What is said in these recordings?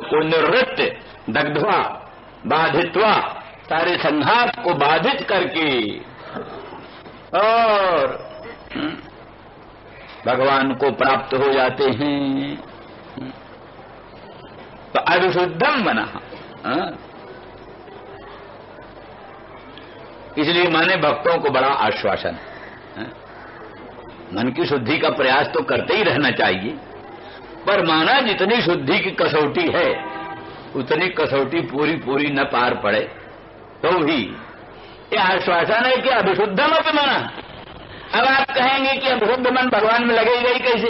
को निर्वृत्त दग्ध्वा बाधित्वा, सारे संघात को बाधित करके और भगवान को प्राप्त हो जाते हैं। तो अविशुद्धम मनः, इसलिए माने भक्तों को बड़ा आश्वासन, मन की शुद्धि का प्रयास तो करते ही रहना चाहिए, पर माना जितनी शुद्धि की कसौटी है उतनी कसौटी पूरी पूरी न पार पड़े तो भी ये आश्वासन है कि अभिशुद्धम अपि मनः। अब आप कहेंगे कि अभिशुद्ध मन भगवान में लगेगा ही कैसे?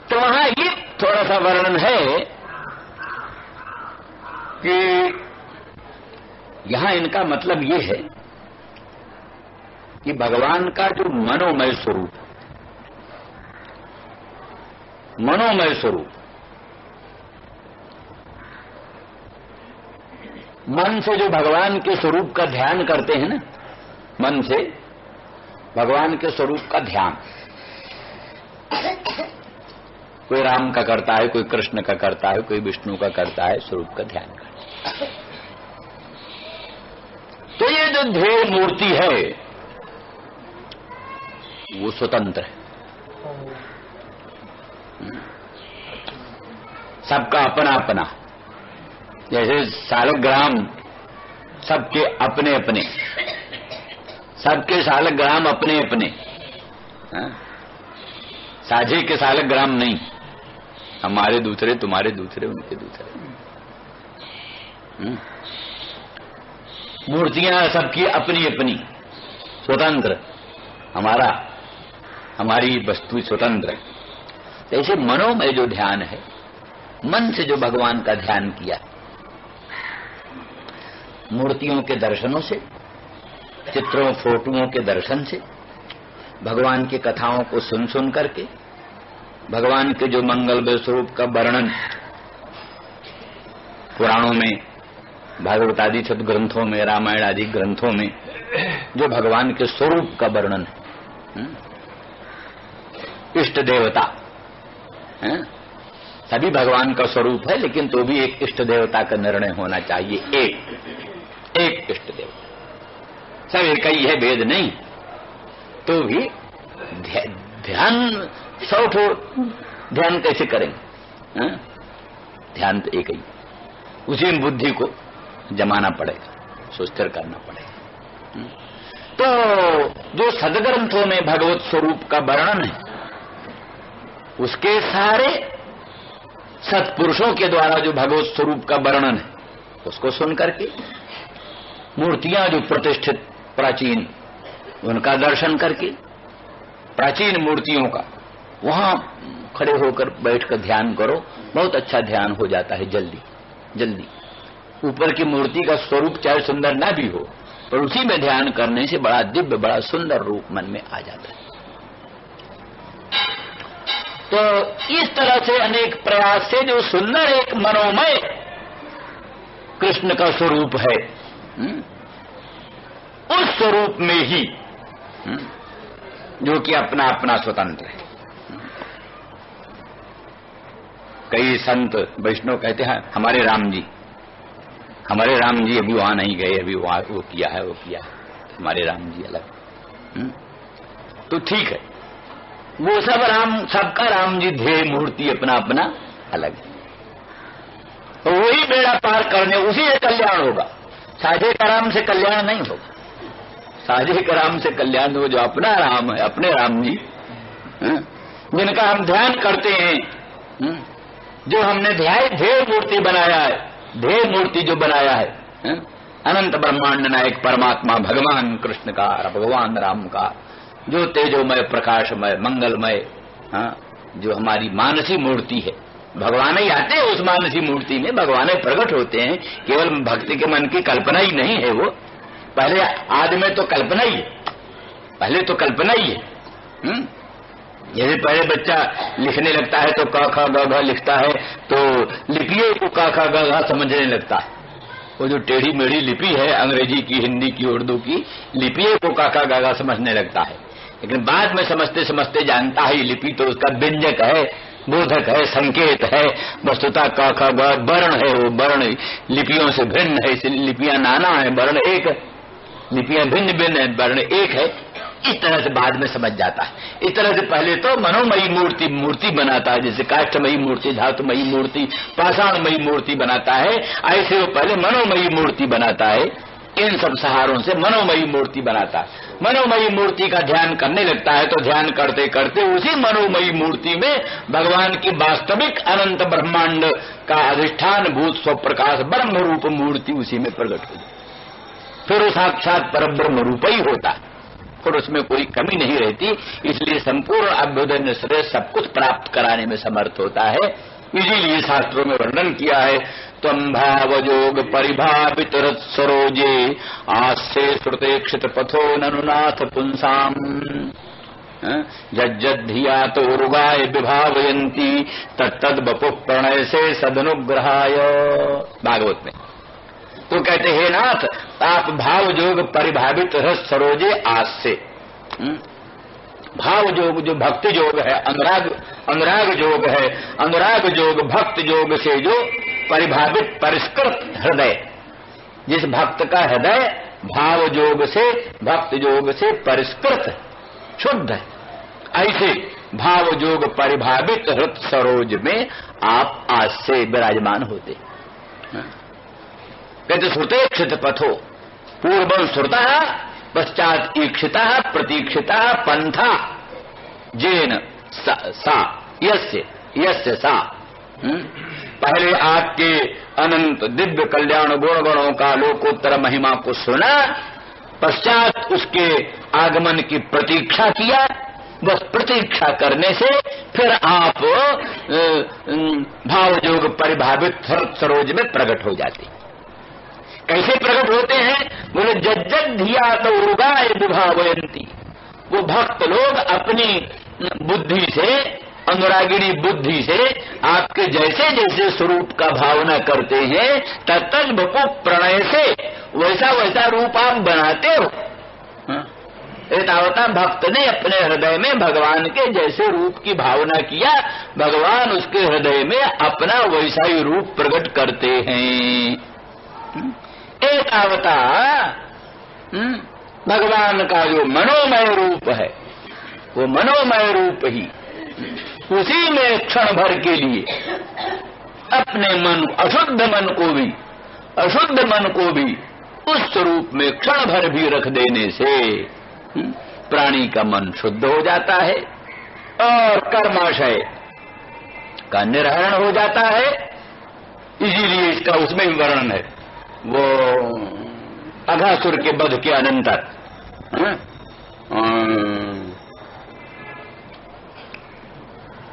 तो वहां ये थोड़ा सा वर्णन है कि यहां इनका मतलब ये है कि भगवान का जो मनोमय स्वरूप, मनोमय स्वरूप, मन से जो भगवान के स्वरूप का ध्यान करते हैं ना, मन से भगवान के स्वरूप का ध्यान, कोई राम का करता है, कोई कृष्ण का करता है, कोई विष्णु का करता है, स्वरूप का ध्यान करता है। तो ये जो ध्येय मूर्ति है वो स्वतंत्र है, सबका अपना अपना, जैसे सालग्राम सबके अपने अपने, सबके सालग्राम अपने अपने, साझे के सालग्राम नहीं, हमारे दूसरे, तुम्हारे दूसरे, उनके दूसरे। मूर्तियां सबकी अपनी अपनी स्वतंत्र, हमारा, हमारी वस्तु स्वतंत्र। ऐसे मनोमय जो ध्यान है, मन से जो भगवान का ध्यान किया, मूर्तियों के दर्शनों से, चित्रों फोटोओं के दर्शन से, भगवान की कथाओं को सुन सुन करके, भगवान के जो मंगलमय स्वरूप का वर्णन पुराणों में, भागवत आदि सदग्रंथों में, रामायण आदि ग्रंथों में जो भगवान के स्वरूप का वर्णन है, इष्ट देवता सभी भगवान का स्वरूप है, लेकिन तो भी एक इष्ट देवता का निर्णय होना चाहिए। एक इष्ट देवता, सब एक ही है, भेद नहीं। तो भी ध्यान 100 ध्यान कैसे करेंगे? ध्यान तो एक ही, उसी में बुद्धि को जमाना पड़ेगा, सुस्थिर करना पड़ेगा। तो जो सदग्रंथों में भगवत स्वरूप का वर्णन है, उसके सारे सत्पुरुषों के द्वारा जो भगवत स्वरूप का वर्णन है, उसको सुन करके, मूर्तियां जो प्रतिष्ठित प्राचीन, उनका दर्शन करके, प्राचीन मूर्तियों का वहां खड़े होकर बैठकर ध्यान करो, बहुत अच्छा ध्यान हो जाता है जल्दी जल्दी। ऊपर की मूर्ति का स्वरूप चाहे सुंदर ना भी हो, पर उसी में ध्यान करने से बड़ा दिव्य, बड़ा सुंदर रूप मन में आ जाता है। तो इस तरह से अनेक प्रयास से जो सुंदर एक मनोमय कृष्ण का स्वरूप है, उस स्वरूप में ही जो कि अपना अपना स्वतंत्र है। कई संत वैष्णव कहते हैं हमारे राम जी अभी वहां नहीं गए, अभी वहां वो किया है, हमारे राम जी अलग। तो ठीक है, वो सब राम, सबका राम जी ध्येय मूर्ति अपना अपना अलग है। तो वही बेड़ा पार करने, उसी से कल्याण होगा, साझे का राम से कल्याण नहीं होगा। साझे का राम से कल्याण हो जो अपना राम है, अपने राम जी, जिनका हम ध्यान करते हैं, जो हमने ध्येय मूर्ति बनाया है, ध्येय मूर्ति जो बनाया है, अनंत ब्रह्मांड नायक परमात्मा भगवान कृष्ण का, भगवान राम का, जो तेजोमय, प्रकाशमय, मंगलमय, जो हमारी मानसी मूर्ति है। भगवान ही आते हैं उस मानसी मूर्ति में, भगवान ही प्रकट होते हैं। केवल भक्ति के मन की कल्पना ही नहीं है वो, पहले आदि में तो कल्पना ही है, पहले तो कल्पना ही है। जैसे पहले बच्चा लिखने लगता है तो क ख ग घ लिखता है, तो लिपियों को क ख ग घ समझने लगता है। वो जो टेढ़ी मेढ़ी लिपि है, अंग्रेजी की, हिंदी की, उर्दू की लिपियों को क ख ग घ समझने लगता है, लेकिन बाद में समझते समझते जानता है लिपि तो उसका व्यंजक है, बोधक है, संकेत है। वस्तुतः क ख ग वर्ण है, वो वर्ण लिपियों से भिन्न है, इसलिए लिपियां नाना है, वर्ण एक है। लिपियां भिन्न भिन्न है, वर्ण एक है। इस तरह से बाद में समझ जाता है। इस तरह से पहले तो मनोमयी मूर्ति बनाता है, जैसे काष्ठमयी मूर्ति, धातुमयी मूर्ति, पाषाणमयी मूर्ति बनाता है, ऐसे वो पहले मनोमयी मूर्ति बनाता है। इन सब सहारों से मनोमयी मूर्ति बनाता है। मनोमयी मूर्ति का ध्यान करने लगता है तो ध्यान करते करते उसी मनोमयी मूर्ति में भगवान की वास्तविक अनंत ब्रह्मांड का अधिष्ठान भूत स्वप्रकाश ब्रह्म रूप मूर्ति उसी में प्रकट हो, फिर वो साक्षात परब्रह्म रूप ही होता है, फिर उसमें कोई कमी नहीं रहती। इसलिए संपूर्ण अभ्युदय श्रेष्ठ सब कुछ प्राप्त कराने में समर्थ होता है। इसीलिए शास्त्रों में वर्णन किया है, त्वं भावजोग परिभावित रथ सरोजे आस्ते श्रुते क्षित पथो ननुनाथ पुंसाम जज्जधिया तो उर्गाय विभावयंती तत्तद बपु प्रणय से सदनुग्रहाय। भागवत में तो कहते हैं नाथ, आप भावजोग परिभावित रस सरोजे आज से। भाव योग जो भक्ति योग है, अनुराग योग है, अनुराग योग भक्त योग से जो परिभावित परिष्कृत हृदय, जिस भक्त का हृदय भाव योग से भक्त योग से परिष्कृत शुद्ध है, ऐसे भाव योग परिभावित हृत सरोज में आप आज से विराजमान होते। कहते श्रुतेक्षित पथो पूर्वं श्रुता पश्चात ईक्षिता प्रतीक्षिता पंथा जेन सा यस्य सा। पहले आपके अनंत दिव्य कल्याण गुण गणों का लोकोत्तर महिमा को सुना, पश्चात उसके आगमन की प्रतीक्षा किया। बस प्रतीक्षा करने से फिर आप भावयोग परिभावित सरोज में प्रकट हो जाते। कैसे प्रकट होते हैं? बोले जज्जत धिया तो उर्गाय विभावयंती। वो भक्त लोग अपनी बुद्धि से, अनुरागिणी बुद्धि से आपके जैसे जैसे स्वरूप का भावना करते हैं, तत्तद बपु प्रणय से वैसा वैसा रूप आप बनाते हो। एतावता भक्त ने अपने हृदय में भगवान के जैसे रूप की भावना किया, भगवान उसके हृदय में अपना वैसा ही रूप प्रकट करते हैं। एतावता भगवान का जो मनोमय रूप है, वो मनोमय रूप ही उसी में क्षण भर के लिए अपने मन, अशुद्ध मन को भी उस स्वरूप में क्षण भर भी रख देने से प्राणी का मन शुद्ध हो जाता है और कर्माशय का निर्हरण हो जाता है। इसीलिए इसका उसमें भी वर्णन है, वो अघासुर के वध के अनंतर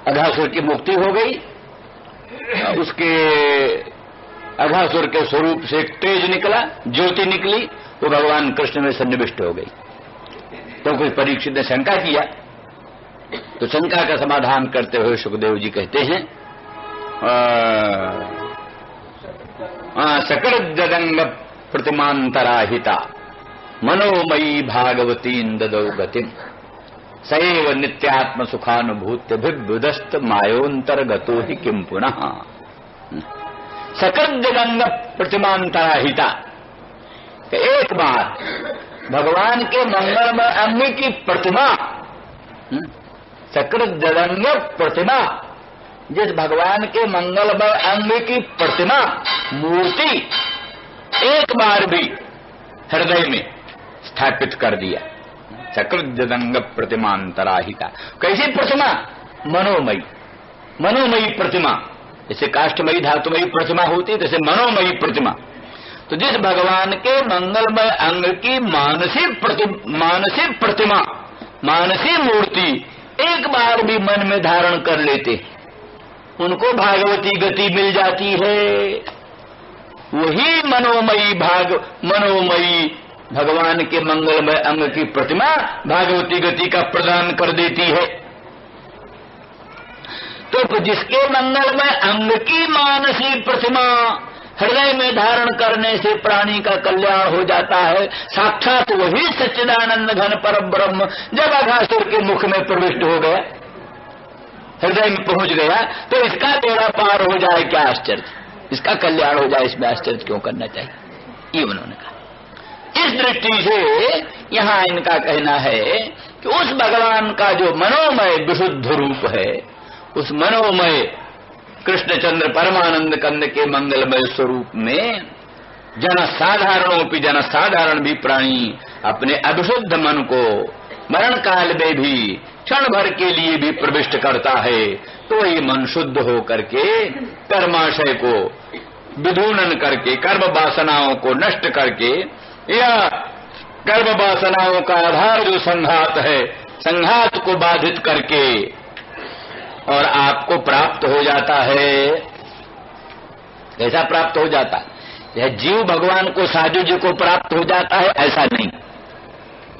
अघासुर की मुक्ति हो गई, उसके अघासुर के स्वरूप से एक तेज निकला, ज्योति निकली, वो भगवान कृष्ण में सन्निविष्ट हो गई। तो कोई परीक्षित ने शंका किया, तो शंका का समाधान करते हुए सुखदेव जी कहते हैं, सकल जगंग प्रतिमांतराहिता मनोमयी भागवती ददौ गतिम सैव नित्यात्म सुखानुभूत्य भिभुदस्त मायोंतर्गतो ही किम पुनः। सकल जगंग प्रतिमांतराहिता, एक बार भगवान के मंगलमय अंग की प्रतिमा, सकल जगंग प्रतिमा, जिस भगवान के मंगलमय अंग की प्रतिमा मूर्ति एक बार भी हृदय में स्थापित कर दिया। सकल जगंग प्रतिमांतराहिता, कैसी प्रतिमा? मनोमयी प्रतिमा। जैसे काष्ठमयी धातुमयी प्रतिमा होती, जैसे मनोमयी प्रतिमा। तो जिस भगवान के मंगलमय अंग की मानसिक प्रतिमा, मानसिक मूर्ति एक बार भी मन में धारण कर लेते, उनको भागवती गति मिल जाती है। वही मनोमयी भगवान के मंगलमय अंग की प्रतिमा भागवती गति का प्रदान कर देती है। तो जिसके मंगलमय अंग की मानसिक प्रतिमा हृदय में धारण करने से प्राणी का कल्याण हो जाता है, साक्षात वही सच्चिदानंद घन पर ब्रह्म जब अघासुर के मुख में प्रविष्ट हो गया, हृदय में पहुंच गया तो इसका बेड़ा पार हो जाए, क्या आश्चर्य, इसका कल्याण हो जाए, इसमें आश्चर्य क्यों करना चाहिए, ये उन्होंने कहा। इस दृष्टि से यहाँ इनका कहना है कि उस भगवान का जो मनोमय विशुद्ध रूप है, उस मनोमय कृष्णचंद्र परमानंद कंद के मंगलमय स्वरूप में जनसाधारणों जन साधारण भी प्राणी अपने अभिशुद्ध मन को मरण काल में भी क्षण भर के लिए भी प्रविष्ट करता है, तो ये मन शुद्ध हो करके कर्माशय को विधूनन करके कर्म वासनाओं को नष्ट करके, या कर्म वासनाओं का आधार जो संघात है, संघात को बाधित करके और आपको प्राप्त हो जाता है। कैसा प्राप्त हो जाता है? यह जीव भगवान को साजुज्य को प्राप्त हो जाता है, ऐसा नहीं।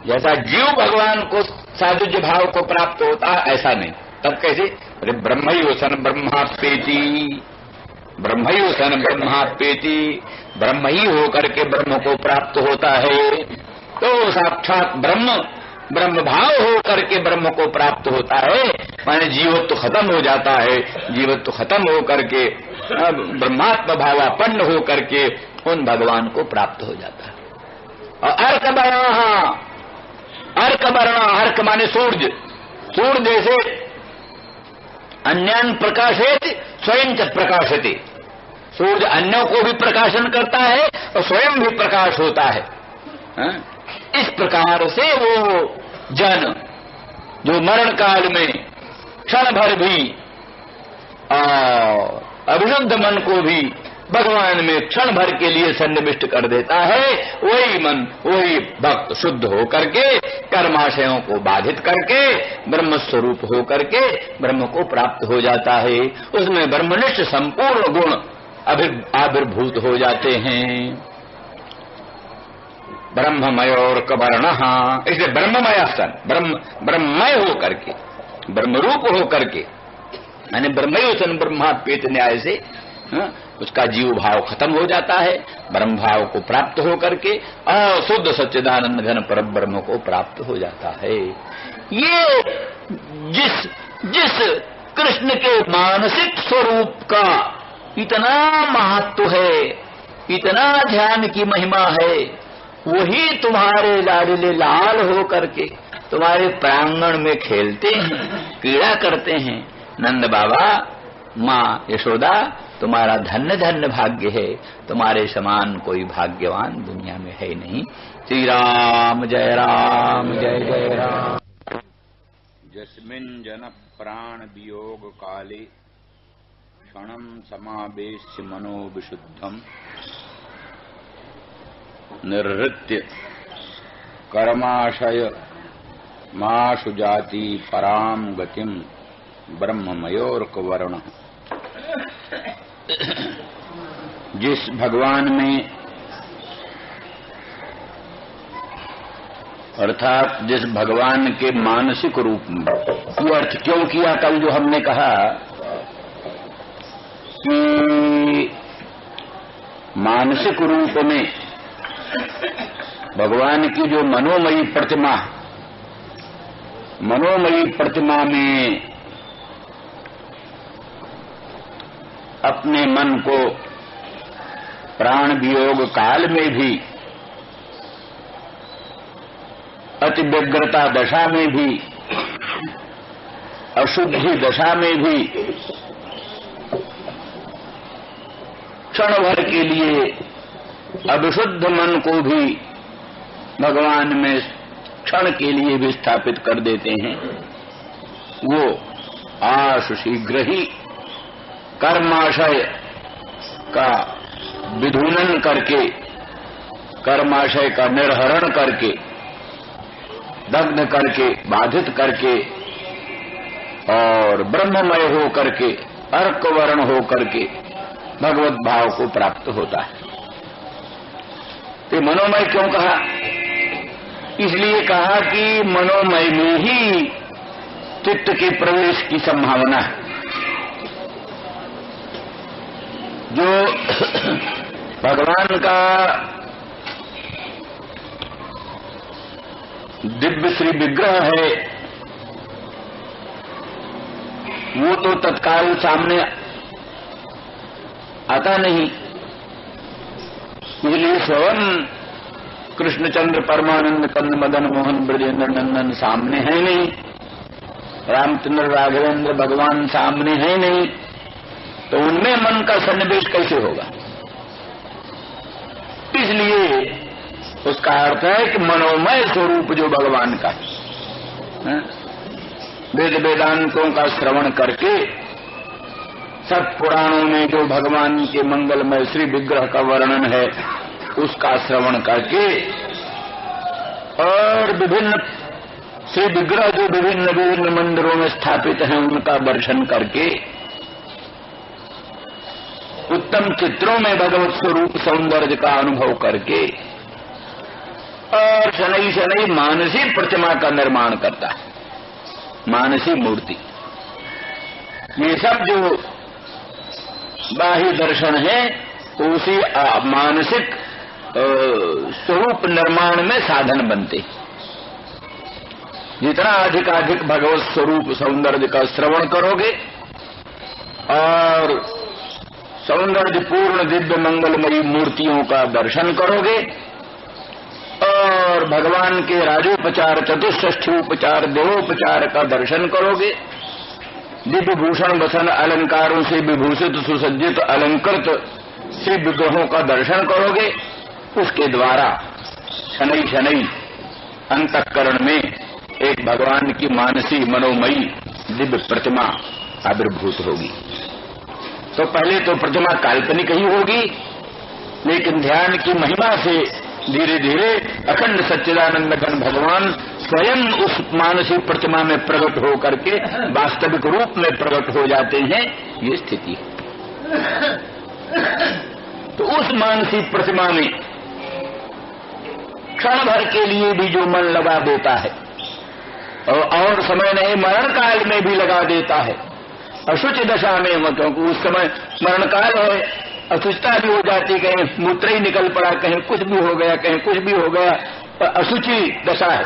जैसा जीव भगवान को साजुज्य भाव को प्राप्त होता है, ऐसा नहीं। तब कैसे? अरे ब्रह्मयोसन ब्रह्माप्येति, ब्रह्मयोसन ब्रह्माप्येति, ब्रह्म ही होकर के ब्रह्म को प्राप्त होता है। तो साक्षात ब्रह्म ब्रह्म भाव हो करके ब्रह्म को प्राप्त होता है, माने जीवत्व खत्म हो जाता है। जीवत्व खत्म हो करके ब्रह्मात्म भावापन्न हो करके उन भगवान को प्राप्त हो जाता है। और अर्क वर्ण, अर्क वर्ण, अर्क माने सूर्य, सूर्य जैसे अन्यान प्रकाशित स्वयं च प्रकाशते, सूर्य अन्यों को भी प्रकाशन करता है और स्वयं भी प्रकाश होता है। इस प्रकार से वो जन जो मरण काल में क्षण भर भी अभिशुद्ध मन को भी भगवान में क्षण भर के लिए सन्निविष्ट कर देता है, वही मन वही भक्त शुद्ध हो करके कर्माशयों को बाधित करके ब्रह्म स्वरूप हो करके ब्रह्म को प्राप्त हो जाता है। उसमें ब्रह्मनिष्ठ संपूर्ण गुण आविर्भूत हो जाते हैं। ब्रह्ममय और कवर्ण, इसलिए ब्रह्ममय सन, ब्रह्ममय हो करके, ब्रह्मरूप हो करके, यानी ब्रह्मयोसन ब्रह्माप्येत न्याय से उसका जीव भाव खत्म हो जाता है, ब्रह्म भाव को प्राप्त हो करके और शुद्ध सच्चिदानंद घन पर ब्रह्म को प्राप्त हो जाता है। ये जिस कृष्ण के मानसिक स्वरूप का इतना महत्व है, इतना ध्यान की महिमा है, वही तुम्हारे लाडले लाल हो करके तुम्हारे प्रांगण में खेलते हैं, क्रीड़ा करते हैं। नंद बाबा, माँ यशोदा, तुम्हारा धन्य धन्य भाग्य है, तुम्हारे समान कोई भाग्यवान दुनिया में है नहीं। श्री राम जय जय राम। जस्मिन् जन प्राण वियोग काले क्षणं समावेश्य मनो विशुद्धम निर्हृत्य कर्माशय माशु जाति पराम गतिम ब्रह्ममयोर्कवर्ण। जिस भगवान में, अर्थात जिस भगवान के मानसिक रूप में, ये अर्थ क्यों किया कल जो हमने कहा कि मानसिक रूप में भगवान की जो मनोमयी प्रतिमा, मनोमयी प्रतिमा में अपने मन को प्राण वियोग काल में भी, अति व्यग्रता दशा में भी, अशुद्धि दशा में भी क्षण भर के लिए अविशुद्ध मन को भी भगवान में क्षण के लिए भी स्थापित कर देते हैं। वो आशु शीघ्र ही कर्माशय का विधूनन करके, कर्माशय का निर्हरण करके, दग्ध करके, बाधित करके और ब्रह्ममय हो करके, अर्क वर्ण हो करके भगवत भाव को प्राप्त होता है। तो मनोमय क्यों कहा? इसलिए कहा कि मनोमय में ही चित्त के प्रवेश की संभावना है। जो भगवान का दिव्य श्री विग्रह है, वो तो तत्काल सामने आता नहीं। इसलिए स्वयं कृष्णचंद्र परमानंद कंद मदन मोहन ब्रजेंद्र नंदन सामने है नहीं, रामचंद्र राघवेंद्र भगवान सामने है नहीं, तो उनमें मन का सन्निवेश कैसे होगा? इसलिए उसका अर्थ है कि मनोमय स्वरूप जो भगवान का है, वेद वेदांतों का श्रवण करके, सब पुराणों में जो भगवान के मंगलमय श्री विग्रह का वर्णन है उसका श्रवण करके, और विभिन्न श्री विग्रह जो विभिन्न विभिन्न मंदिरों में स्थापित हैं उनका दर्शन करके, उत्तम चित्रों में भगवत स्वरूप सौंदर्य का अनुभव करके, और शनै शनै मानसी प्रतिमा का निर्माण करता है, मानसी मूर्ति। ये सब जो बाह्य दर्शन है उसी मानसिक स्वरूप निर्माण में साधन बनते। जितना अधिक भगवत स्वरूप सौंदर्य का श्रवण करोगे और सौंदर्यपूर्ण दिव्य मंगलमयी मूर्तियों का दर्शन करोगे और भगवान के राजोपचार चतुष्षष्ठी उपचार देवोपचार का दर्शन करोगे, दिव्य भूषण वसन अलंकारों से विभूषित सुसज्जित अलंकृत श्री विग्रहों का दर्शन करोगे, उसके द्वारा शनै शनै अंतःकरण में एक भगवान की मानसी मनोमयी दिव्य प्रतिमा आविर्भूत होगी। तो पहले तो प्रतिमा काल्पनिक ही होगी, लेकिन ध्यान की महिमा से धीरे धीरे अखंड सच्चिदानंद घन भगवान स्वयं उस मानसी प्रतिमा में प्रकट हो करके वास्तविक रूप में प्रकट हो जाते हैं। ये स्थिति है। तो उस मानसी प्रतिमा में क्षण भर के लिए भी जो मन लगा देता है और समय नहीं मरण काल में भी लगा देता है, अशुचि दशा में, क्योंकि उस समय मरण काल है, अशुचिता भी हो जाती, कहीं मूत्र ही निकल पड़ा, कहीं कुछ भी हो गया, कहीं कुछ भी हो गया, अशुचि दशा है।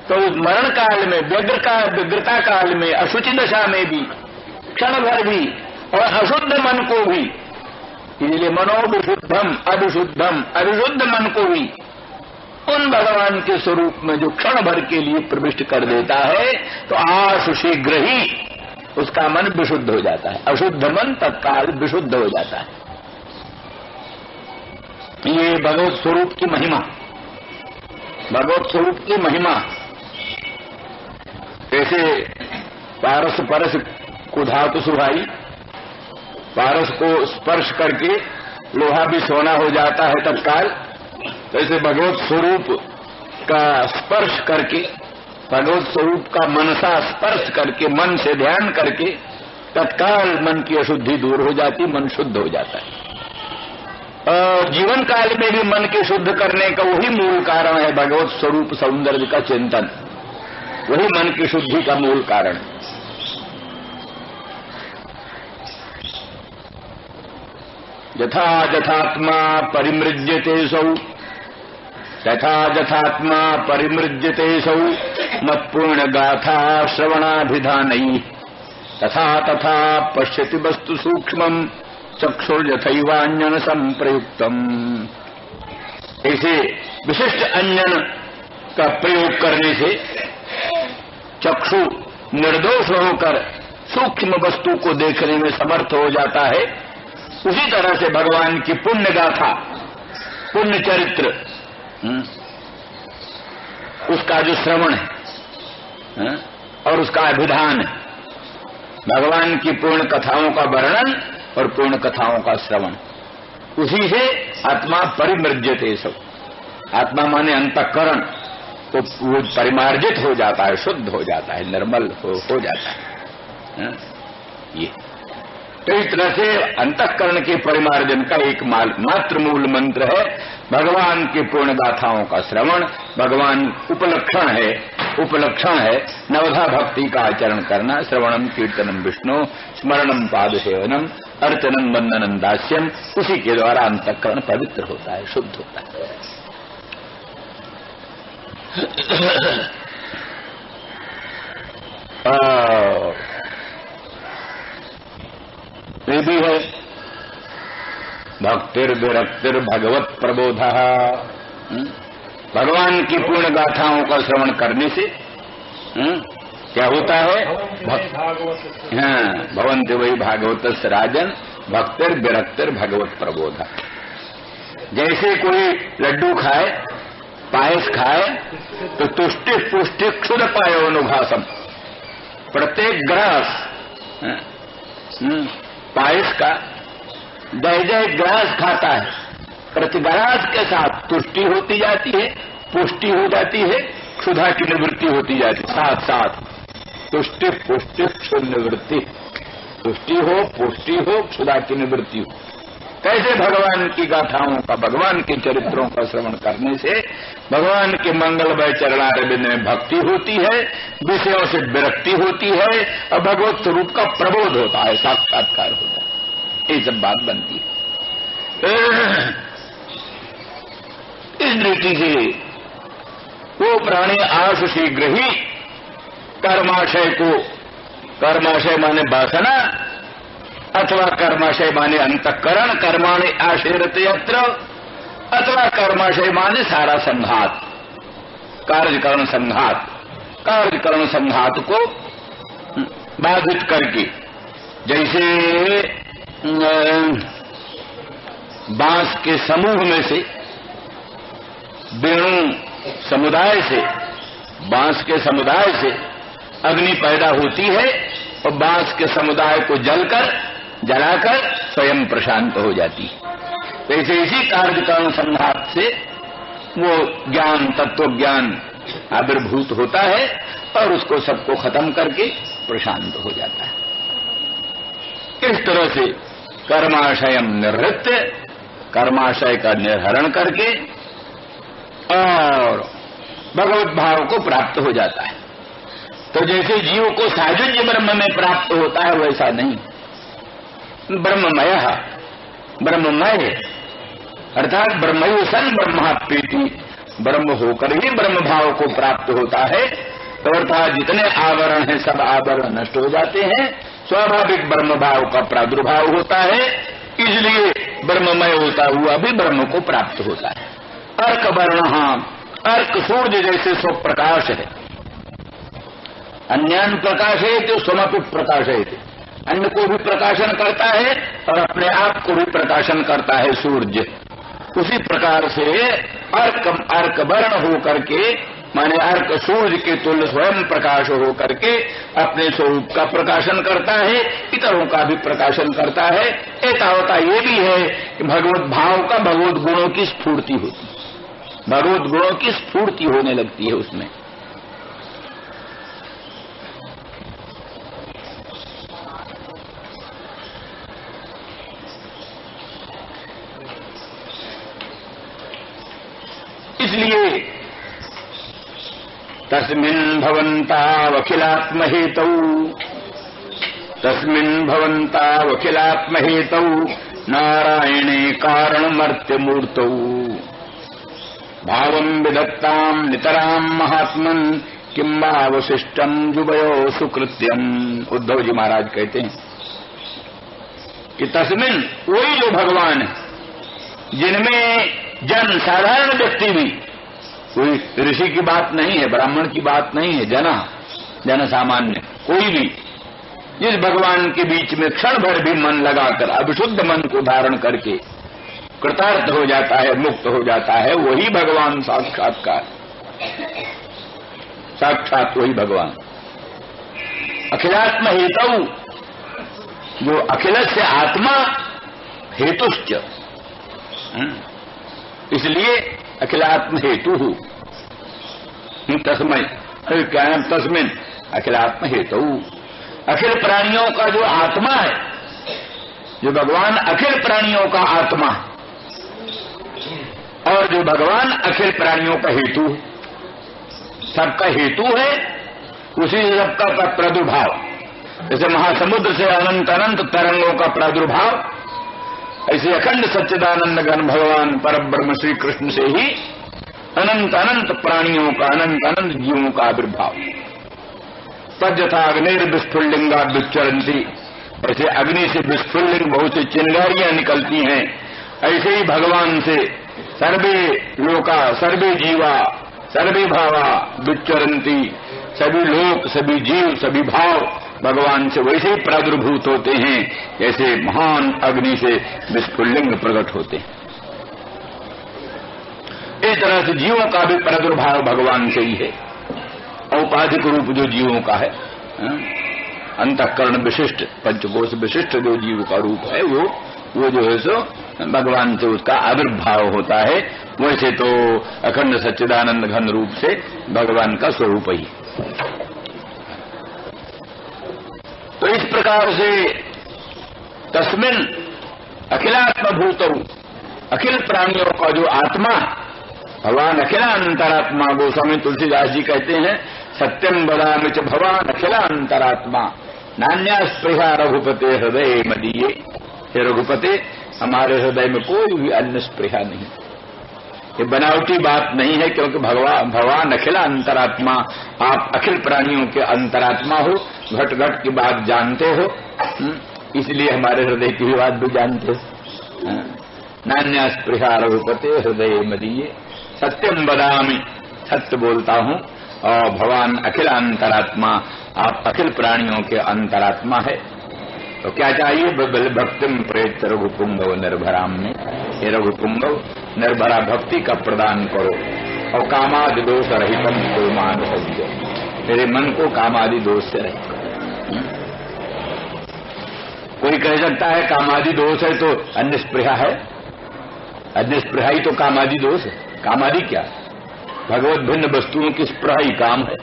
तो उस मरण काल में, व्यग्रता काल में, अशुचि दशा में भी क्षण भर भी और अशुद्ध मन को भी, इसलिए मनोविशुद्धम अविशुद्धम अविशुद्ध मन को भी उन भगवान के स्वरूप में जो क्षण भर के लिए प्रविष्ट कर देता है, तो आशु शीघ्र ही उसका मन विशुद्ध हो जाता है। अशुद्ध मन तत्काल विशुद्ध हो जाता है। ये भगवत स्वरूप की महिमा, भगवत स्वरूप की महिमा। जैसे पारस परस को धातु सुहाई, पारस को स्पर्श करके लोहा भी सोना हो जाता है तत्काल, जैसे भगवत स्वरूप का स्पर्श करके, भगवत स्वरूप का मनसा स्पर्श करके, मन से ध्यान करके तत्काल मन की अशुद्धि दूर हो जाती, मन शुद्ध हो जाता है। और जीवन काल में भी मन के शुद्ध करने का वही मूल कारण है भगवत स्वरूप सौंदर्य का चिंतन, वही मन की शुद्धि का मूल कारण है। यथा यथात्मा परिमृज्यते सौ, यथा यथात्मा परिमृज्यते सौ मत्पूर्ण गाथा श्रवणाभिधानैः, तथा तथा पश्यति वस्तु सूक्ष्मं चक्षुर्यथैवान्यन संप्रयुक्तम्। ऐसे विशिष्ट अन्यन का प्रयोग करने से चक्षु निर्दोष होकर सूक्ष्म वस्तु को देखने में समर्थ हो जाता है। उसी तरह से भगवान की पुण्य गाथा, पुण्य चरित्र, उसका जो श्रवण है और उसका अभिधान है, भगवान की पूर्ण कथाओं का वर्णन और पूर्ण कथाओं का श्रवण, उसी से आत्मा परिमृज्यते सब। आत्मा माने अंतःकरण, तो वो परिमार्जित हो जाता है, शुद्ध हो जाता है, निर्मल हो जाता है। ये तो इस तरह से अंतःकरण के परिमार्जन का एक मात्र मूल मंत्र है भगवान की पूर्ण गाथाओं का श्रवण। भगवान उपलक्षण है नवधा भक्ति का आचरण करना। श्रवणम कीर्तनम विष्णु, स्मरणम पाद सेवनम, अर्चनम वंदनम दास्यम। उसी के द्वारा अंतःकरण पवित्र होता है, शुद्ध होता है। ये भी है भक्तिर विरक्तिर भगवत प्रबोध। भगवान की पूर्ण गाथाओं का श्रवण करने से क्या होता है? भवन्ति वही भागवत राजन भक्तिर विरक्तिर भगवत प्रबोध। जैसे कोई लड्डू खाए, पायस खाए तो तुष्टि पुष्टि क्षुद पायो अनुभासम। प्रत्येक ग्रास पायस का जय ग्रास खाता है, प्रति ग्रास के साथ तुष्टि होती जाती है, पुष्टि हो जाती है, क्षुधा की निवृत्ति होती जाती है। साथ साथ तुष्टि पुष्टि क्षुद निवृत्ति, तुष्टि हो पुष्टि हो क्षुधा की निवृत्ति हो। कैसे? भगवान की गाथाओं का, भगवान के चरित्रों का श्रवण करने से भगवान के मंगलमय चरणारविंद में भक्ति होती है, विषयों से विरक्ति होती है और भगवत स्वरूप का प्रबोध होता है, साक्षात्कार होता है। ये सब बात बनती है। इस दृष्टि से वो प्राणी आशु शीघ्र ही कर्माशय को, कर्माशय माने वासना अथवा कर्माशय माने अंतःकरण, कर्माणि आशेरते यत्र, अथवा कर्माशय माने सारा संघात, कार्यकरण संघात, कार्यकरण संघात को बाधित करके, जैसे बांस के समूह में से वेणु समुदाय से, बांस के समुदाय से अग्नि पैदा होती है और बांस के समुदाय को जलाकर स्वयं प्रशांत हो जाती है। तो ऐसे इसी कार्यकरण संघात से वो ज्ञान, तत्व ज्ञान आविर्भूत होता है और उसको सबको खत्म करके प्रशांत हो जाता है। इस तरह से कर्माशयम निर्वृत्य, कर्माशय का निर्हरण करके और भगवत भाव को प्राप्त हो जाता है। तो जैसे जीव को सायुज्य ब्रह्म में प्राप्त होता है वैसा नहीं, ब्रह्ममय अर्थात ब्रह्मयो सन ब्रह्माप्येति, ब्रह्म होकर ही ब्रह्म भाव को प्राप्त होता है। तो अर्थात जितने आवरण हैं सब आवरण नष्ट हो जाते हैं, स्वाभाविक ब्रह्म भाव का प्रादुर्भाव होता है, इसलिए ब्रह्ममय होता हुआ भी ब्रह्म को प्राप्त होता है। अर्क वर्ण, अर्क सूर्य जैसे स्व प्रकाश है, अन्यान प्रकाश है तो स्वमपि प्रकाश है, अन्य को भी प्रकाशन करता है और अपने आप को भी प्रकाशन करता है सूर्य। उसी प्रकार से अर्क वर्ण हो करके, माने अर्क सूर्य के तुल्य स्वयं प्रकाश हो करके अपने स्वरूप का प्रकाशन करता है, इतरों का भी प्रकाशन करता है। एतावता ये भी है कि भगवत भाव का भगवत गुणों की स्फूर्ति होती है, भगवत गुणों की स्फूर्ति होने लगती है उसमें। इसलिए तस्मिन् भवन्तावखिलात्महेतौ, तस्मिन् भवन्तावखिलात्महेतौ नारायणे कारणमर्त्यमूर्तौ भावं विदत्तां नितरां महात्मन् किं वावशिष्टं जुबयो सुकृत्यम्। उद्धव जी महाराज कहते हैं कि तस्मिन्, वही जो भगवान है जिनमें जन, साधारण व्यक्ति भी, कोई ऋषि की बात नहीं है, ब्राह्मण की बात नहीं है, जन सामान्य कोई भी जिस भगवान के बीच में क्षण भर भी मन लगाकर अभिशुद्ध मन को धारण करके कृतार्थ हो जाता है, मुक्त हो जाता है, वही भगवान साक्षात्कार, साक्षात वही भगवान। अखिलात्म हेतु, जो अखिल से आत्मा हेतुश्च, इसलिए अखिलात्म हेतु तस्मै, क्या है तस्मिन अखिलात्म हेतु, अखिल प्राणियों का जो आत्मा है, जो भगवान अखिल प्राणियों का आत्मा है और जो भगवान अखिल प्राणियों का हेतु है, सबका हेतु है, उसी सबका का प्रादुर्भाव। जैसे महासमुद्र से अनंत अनंत तरंगों का प्रादुर्भाव, ऐसे अखंड सच्चिदानंद घन भगवान परब्रह्म श्री कृष्ण से ही अनंत अनंत प्राणियों का, अनंत अनंत जीवों का आविर्भाव। तद्यथा अग्निर्विस्फुलिंगा विचरंती, ऐसे अग्नि से विस्फुलिंग बहुत सी चिंगारियां निकलती हैं, ऐसे ही भगवान से सर्वे लोका सर्वे जीवा सर्वे भावा विचरंती, सभी लोक सभी जीव सभी भाव भगवान से वैसे ही प्रादुर्भूत होते हैं जैसे महान अग्नि से विस्फुलिंग प्रकट होते हैं। इस तरह से जीवों का भी प्रादुर्भाव भगवान से ही है। औपाधिक रूप जो जीवों का है, अंतःकरण विशिष्ट पंचकोश विशिष्ट जो जीव का रूप है वो जो है सो भगवान से उसका आविर्भाव होता है। वैसे तो अखंड सच्चिदानंद घन रूप से भगवान का स्वरूप ही। तो इस प्रकार से तस्मिन अखिलात्म भूतौ, अखिल प्राणियों का जो आत्मा भगवान अखिलांतरात्मा, गोस्वामी तुलसीदास जी कहते हैं सत्यम वदामि च भगवान अखिलांतरात्मा नान्या स्पृहा रघुपते हृदय मदीये। हे रघुपते, हमारे हृदय में कोई भी अन्य स्पृहा नहीं। ये बनावटी बात नहीं है, क्योंकि भगवान अखिला अंतरात्मा, आप अखिल प्राणियों के अंतरात्मा हो, घट घट की बात जानते हो, इसलिए हमारे हृदय की बात भी जानते हो। नान्या स्पृहा रघुपते हृदय मदीये, सत्यम वदामि, सत्य बोलता हूँ, और भगवान अखिल अंतरात्मा, आप अखिल प्राणियों के अंतरात्मा है। तो क्या चाहिए? भक्तिम प्रेत रघुपुंगव निर्भराम में, हे रघुपुंगव निर्भरा भक्ति का प्रदान करो, और कामादि दोष रहितम कुर्मान सज्जो, मेरे मन को कामादि दोष से रहित करो। कोई कह सकता है कामादि दोष है तो अन्य स्पृहा है, अन्य स्पृहा ही तो कामादि दोष है। कामादि क्या? भगवत भिन्न वस्तुओं की स्पृहा ही काम है।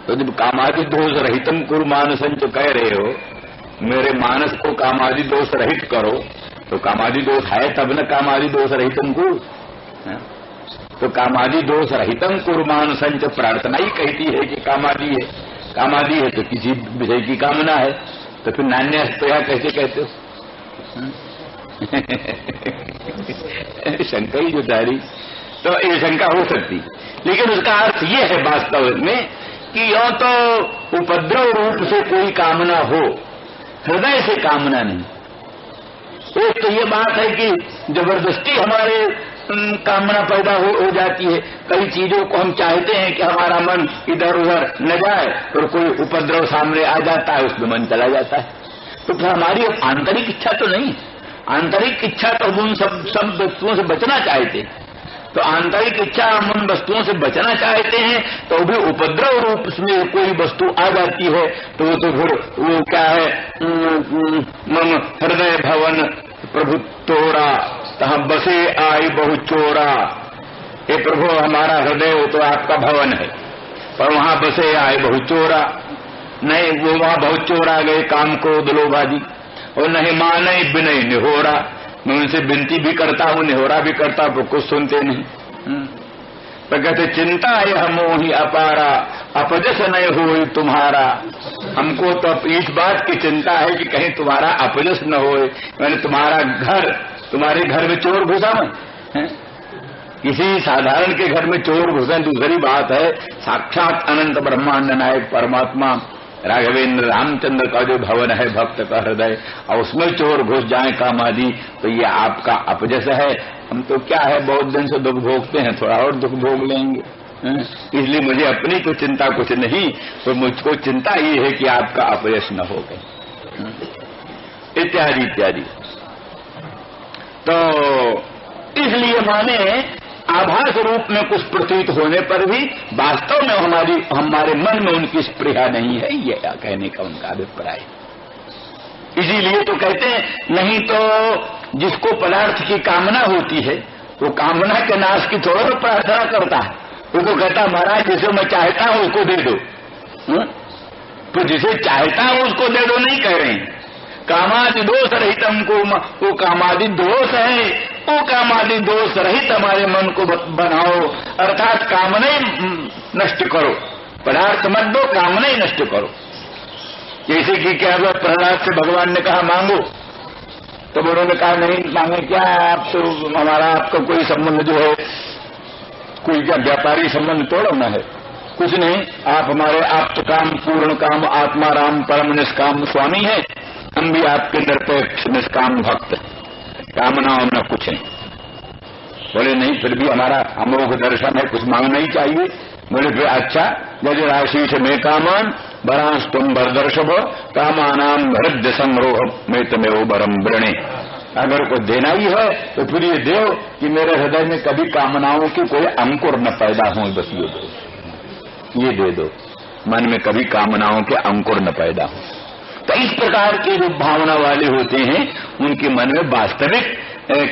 तो जब कामादि दोष रहितम कुर्मान संच कह रहे हो, मेरे मानस को कामादि दोष रहित करो, तो कामादि दोष है तब न कामादि दोष रहितम कुर। तो कामादि दोष रहितम कुर्मान संच, प्रार्थना ही कहती है कि कामादि है। कामादि है तो किसी विषय की कामना है, तो फिर नान्या स्पृहा कैसे कहते हो? शंका ही जो तारी, तो ये शंका हो सकती, लेकिन उसका अर्थ ये है वास्तव में कि यो तो उपद्रव रूप से कोई कामना हो, हृदय से कामना नहीं। एक तो ये बात है कि जबरदस्ती हमारे कामना पैदा हो जाती है। कई चीजों को हम चाहते हैं कि हमारा मन इधर उधर न जाए, और कोई उपद्रव सामने आ जाता है, उसमें मन चला जाता है। तो फिर हमारी आंतरिक इच्छा तो नहीं, आंतरिक इच्छा तो उन सब वस्तुओं से बचना चाहते हैं। तो आंतरिक इच्छा हम उन वस्तुओं से बचना चाहते हैं, तो भी उपद्रव रूप में कोई वस्तु आ जाती है, तो वो तो फिर वो क्या है, मम हृदय भवन प्रभु तोरा, तहाँ बसे आई बहु चोरा। हे प्रभु, हमारा हृदय वो तो आपका भवन है, पर वहां बसे आए बहु चोरा। नहीं, वो वहां बहुत चोर आ गए, काम क्रोध लोभादि, और नहीं माने विनय निहोरा। मैं उनसे विनती भी करता हूँ, निहोरा भी करता हूँ, कुछ सुनते नहीं। तो कहते चिंता यह मोही अपारा, अपजस नहीं हो तुम्हारा। हमको तो इस बात की चिंता है कि कहीं तुम्हारा अपजस न हो, मैंने तुम्हारे घर में चोर घुसा है। किसी साधारण के घर में चोर घुसे दूसरी बात है, साक्षात अनंत ब्रह्मांड नायक परमात्मा राघवेंद्र रामचंद्र का जो भवन है भक्त का हृदय, और उसमें चोर घुस जाए कामादि, तो ये आपका अपजस है। हम तो क्या है, बहुत दिन से दुख भोगते हैं, थोड़ा और दुख भोग लेंगे, इसलिए मुझे अपनी तो चिंता कुछ नहीं, तो मुझको चिंता ये है कि आपका अपयश न हो गए, इत्यादि इत्यादि। तो इसलिए माने आभास रूप में कुछ प्रतीत होने पर भी वास्तव में हमारे मन में उनकी स्पृहा नहीं है, ये कहने का उनका अभिप्राय। इसीलिए तो कहते हैं, नहीं तो जिसको पदार्थ की कामना होती है, वो कामना के नाश की थोड़ा तो प्रार्थना करता है। वो तो कहता महाराज जिसे मैं चाहता हूं उसको दे दो, तो जिसे चाहता हूं उसको दे दो नहीं कह रहे हैं। कामादि दोष रहित हमको, वो कामादि दोष है, वो कामादि दोष रहित हमारे मन को बनाओ, अर्थात कामना नष्ट करो, पदार्थ मत दो, कामना ही नष्ट करो। जैसे कि क्या हुआ, प्रहलाद से भगवान ने कहा मांगो, तो उन्होंने कहा नहीं मांगे क्या, आप तो हमारा आपका कोई संबंध जो है, कोई क्या व्यापारी संबंध तोड़ना है, कुछ नहीं, आप हमारे आप तो काम पूर्ण काम आत्मा राम परम निष्काम स्वामी है, हम भी आपके निरपेक्ष निष्काम भक्त, कामनाओं में कुछ नहीं। बोले नहीं, फिर भी हमारा अमोघ दर्शन है, कुछ मांगना ही चाहिए। बोले फिर अच्छा, यदि राशि से मैं कामान बरांस तुम भरदर्शभ कामानाम हृदय संग्रोह में तुम्हें वो बरम वृणे। अगर कुछ देना ही है तो फिर ये दो कि मेरे हृदय में कभी कामनाओं की कोई अंकुर न पैदा हो, बस ये दो, ये दे दो, मन में कभी कामनाओं के अंकुर न पैदा हो। तो इस प्रकार के जो भावना वाले होते हैं उनके मन में वास्तविक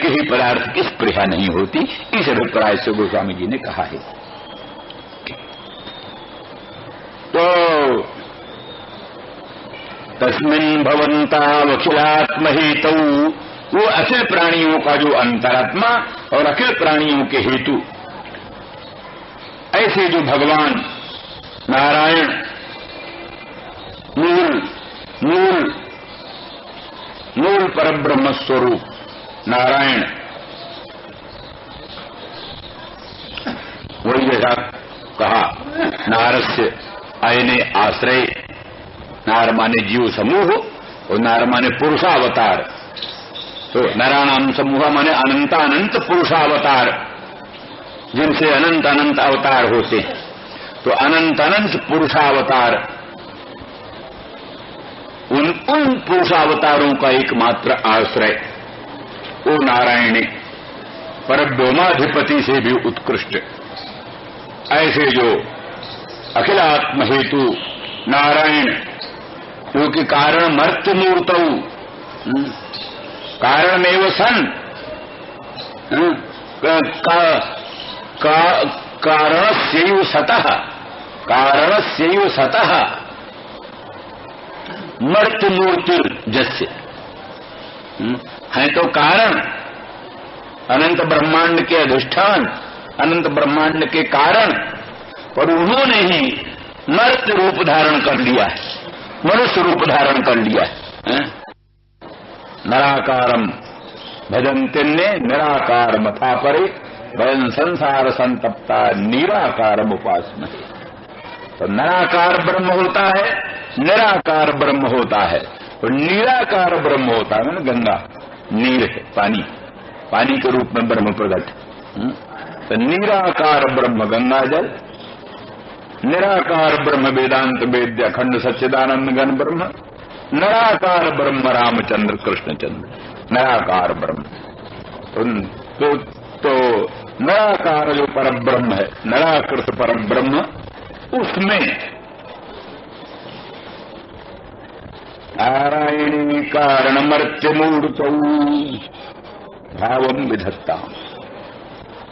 किसी पदार्थ की स्पृहा नहीं होती। इस अभिप्राय से गोस्वामी जी ने कहा है। तो तस्मिन् भवन्तावखिलात्महेतौ, वो अखिल प्राणियों का जो अंतरात्मा और अखिल प्राणियों के हेतु ऐसे जो भगवान नारायण मूल परब्रह्म स्वरूप नारायण, वही जैसा कहा नारस्य अयने आश्रय, नार माने जीव समूह और नार माने पुरुषावतार। तो नारायणाम समूह माने अनंत अनंत पुरुषावतार, जिनसे अनंत अनंत अवतार होते हैं। तो अनंत अनंत पुरुषावतार, उन पुरुषावतारों का एकमात्र आश्रय वो नारायण परब्रह्माधिपति से भी उत्कृष्ट ऐसे जो अखिलात्म हेतु नारायण, क्योंकि कारण मर्त्य मूर्त कारणमेव सन, कारणस्यैव सतः मर्त्य मूर्ति जस्य है। तो कारण अनंत ब्रह्मांड के अधिष्ठान, अनंत ब्रह्मांड के कारण, पर उन्होंने ही मर्त्य रूप धारण कर लिया है, मनुष्य रूप धारण कर लिया है। नराकारम भजन्ते निराकार मथा परे भजन संसार संतप्ता निराकारम उपासमहे। तो निराकार ब्रह्म होता है, निराकार ब्रह्म होता है, और निराकार ब्रह्म होता है ना गंगा, नीर है, पानी, पानी के रूप में ब्रह्म प्रकट। तो निराकार ब्रह्म गंगा जल, निराकार ब्रह्म वेदांत वेद्य अखंड सच्चिदानंद घन ब्रह्म, निराकार ब्रह्म रामचंद्र कृष्णचंद्र, निराकार ब्रह्म। तो निराकार जो पर ब्रह्म है, निराकृत पर ब्रह्म, उसमें नारायणी कारणमर्त्य मूर्त भावम विधत्ता,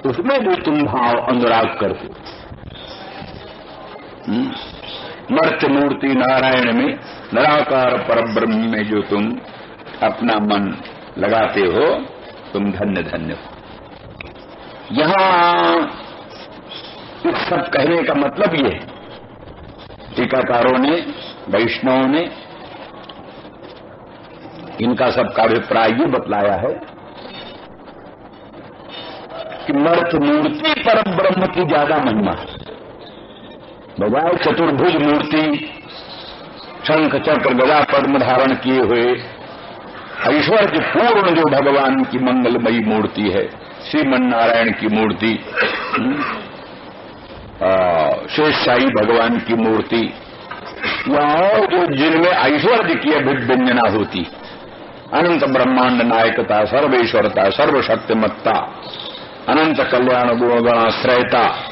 उसमें भी तुम भाव अनुराग करते। मर्त्य मूर्ति नारायण में, निराकार परब्रह्म में जो तुम अपना मन लगाते हो, तुम धन्य धन्य हो। यहां इस सब कहने का मतलब ये है, टीकाकारों ने, वैष्णवों ने इनका सबका अभिप्राय ये बतलाया है कि मर्त्य मूर्ति परम ब्रह्म की ज्यादा महिमा है। बजाय चतुर्भुज मूर्ति, शंख चक्र गदा पद्म धारण किए हुए ऐश्वर्य पूर्ण जो भगवान की मंगलमयी मूर्ति है, श्रीमन नारायण की मूर्ति, शेषशाही भगवान की मूर्ति, या जो जिनमें ऐश्वर्य की अभिव्यंजना होती, अनंत ब्रह्मांड नायकता, सर्वेश्वरता, सर्वशक्तिमत्ता, अनंत कल्याण गुणगणाश्रयता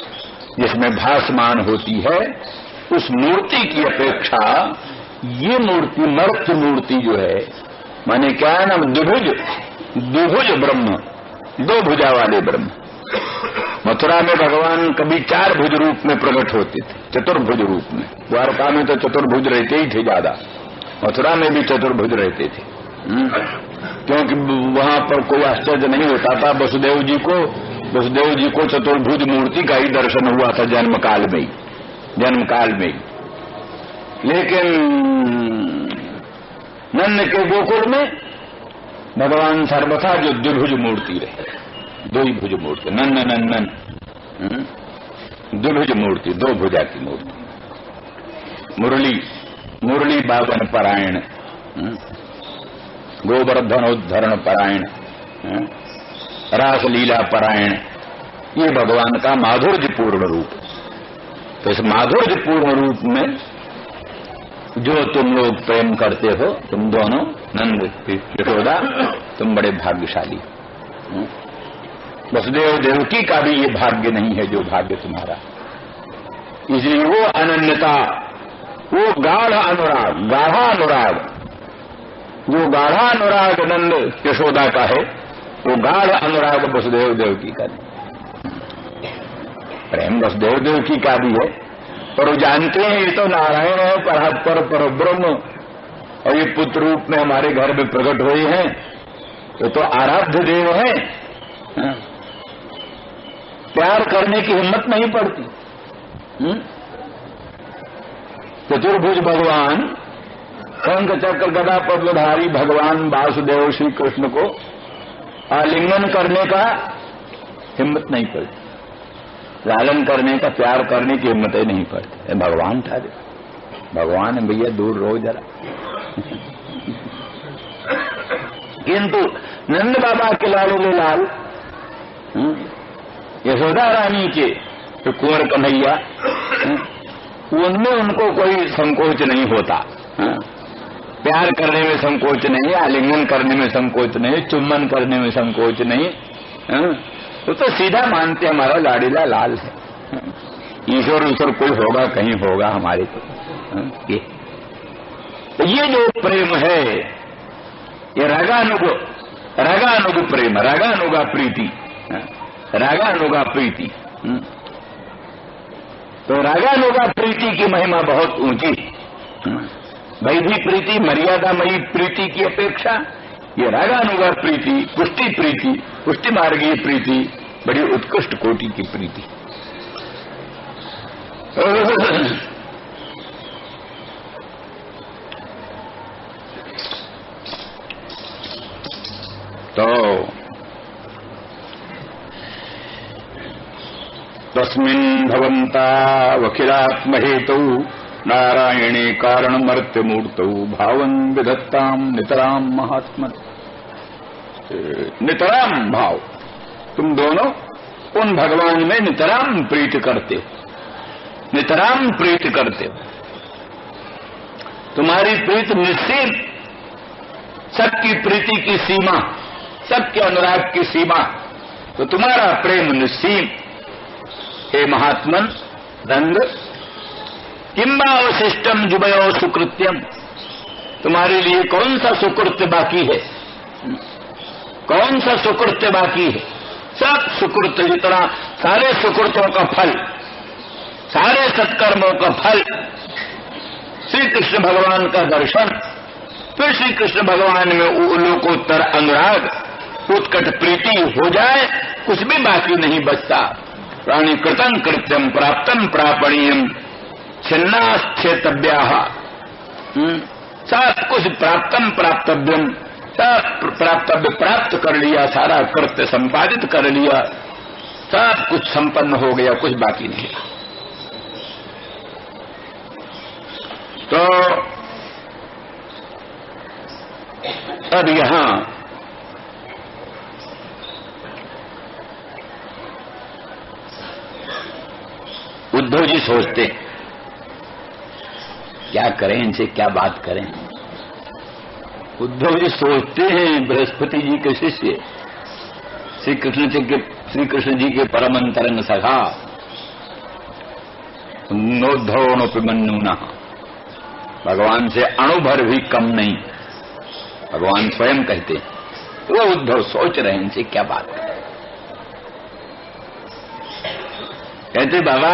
जिसमें भासमान होती है, उस मूर्ति की अपेक्षा ये मूर्ति, मर्त्य मूर्ति जो है, माने क्या है ना, द्विभुज ब्रह्म, दो भुजा वाले ब्रह्म। मथुरा में भगवान कभी 4 भुज रूप में प्रकट होते थे, चतुर्भुज रूप में। द्वारका में तो चतुर्भुज रहते ही थे ज्यादा, मथुरा में भी चतुर्भुज रहते थे, क्योंकि वहां पर कोई आश्चर्य नहीं होता था। वसुदेव जी को चतुर्भुज मूर्ति का ही दर्शन हुआ था जन्म काल में ही। लेकिन नन्द के गोकुल में भगवान सर्वथा जो द्विभुज मूर्ति रहे, दो ही भुज मूर्ति, नंदन द्विभुज मूर्ति, 2 भुजा की मूर्ति। मुरली बावन परायण, गोवर्धनोद्धरण परायण, रास लीला परायण, ये भगवान का माधुर्यपूर्ण रूप। तो इस माधुर्यपूर्ण रूप में जो तुम लोग प्रेम करते हो, तुम दोनों नंद यशोदा, तुम बड़े भाग्यशाली। वसुदेव देवकी का भी ये भाग्य नहीं है जो भाग्य तुम्हारा। इसलिए वो अनन्यता, वो गाढ़ अनुराग, गाढ़ा अनुराग, जो गाढ़ा अनुराग नंद यशोदा का है, वो गाढ़ अनुराग वसुदेव देवकी का नहीं। प्रेम वसुदेव देवकी का भी है, पर वो जानते हैं ये तो नारायण है, पर ब्रह्म, और ये पुत्र रूप में हमारे घर में प्रकट हुए हैं, ये तो आराध्य देव है। प्यार करने की हिम्मत नहीं पड़ती। चतुर्भुज भगवान, शंख चक्र गदा पद्मधारी भगवान वासुदेव श्री कृष्ण को आलिंगन करने का हिम्मत नहीं पड़ती, लालन करने का, प्यार करने की हिम्मत ही नहीं पड़ती। भगवान था, भगवान है भैया, दूर रहो जरा। किंतु नंद बाबा के लाडले लाल, यशोदा रानी के तो कुंवर कन्हैया, उनमें उनको कोई संकोच नहीं होता। प्यार करने में संकोच नहीं, आलिंगन करने में संकोच नहीं, चुम्बन करने में संकोच नहीं। वो तो सीधा मानते हमारा लाडीला लाल है। ईश्वर ईश्वर कोई होगा, कहीं होगा हमारे तो ये जो प्रेम है, ये रागानुग प्रेम, रागानुगा प्रीति, रागानुगा प्रीति। तो रागानुगा प्रीति की महिमा बहुत ऊंची। वैधि प्रीति, मर्यादामयी प्रीति की अपेक्षा ये रागानुगा प्रीति, पुष्टि प्रीति, पुष्टि मार्गीय प्रीति बड़ी उत्कृष्ट कोटि की प्रीति। तो तस्मिन् भवन्ता वखिलात्महेतौ नारायणे कारणमर्त्यमूर्तौ भावं विधत्तां नितरां महात्मन। नितराम भाव, तुम दोनों उन भगवान में नितराम प्रीति करते हो, नितराम प्रीति करते हो। तुम्हारी प्रीति निश्चित, सबकी प्रीति की सीमा, सबके अनुराग की सीमा, तो तुम्हारा प्रेम निश्चित। हे महात्मन नंद, किंबा अवशिष्टम जुबयो सुकृत्यम, तुम्हारे लिए कौन सा सुकृत्य बाकी है, कौन सा सुकृत्य बाकी है? सब सुकृत्य, जितना सारे सुकृतों का फल, सारे सत्कर्मों का फल, श्री कृष्ण भगवान का दर्शन, फिर श्री कृष्ण भगवान में लोकोत्तर अनुराग, उत्कट प्रीति हो जाए, कुछ भी बाकी नहीं बचता। प्राणी कृतं कृत्यम प्राप्तम प्रापणीयम छिन्नास्थेतव्याः, सब कुछ प्राप्तम प्राप्तव्यम, सब प्राप्तव्य प्राप्त कर लिया, सारा कृत्य संपादित कर लिया, सब कुछ संपन्न हो गया, कुछ बाकी नहीं। तो अब यहां उद्धव जी सोचते क्या करें, इनसे क्या बात करें। उद्धव जी सोचते हैं, बृहस्पति जी के शिष्य, श्री कृष्ण जी के परम अंतरंग सखा नोद्धवनोपिमन्युना, भगवान से अणुभर भी कम नहीं, भगवान स्वयं कहते हैं। वो उद्धव सोच रहे हैं इनसे क्या बात करें। कहते बाबा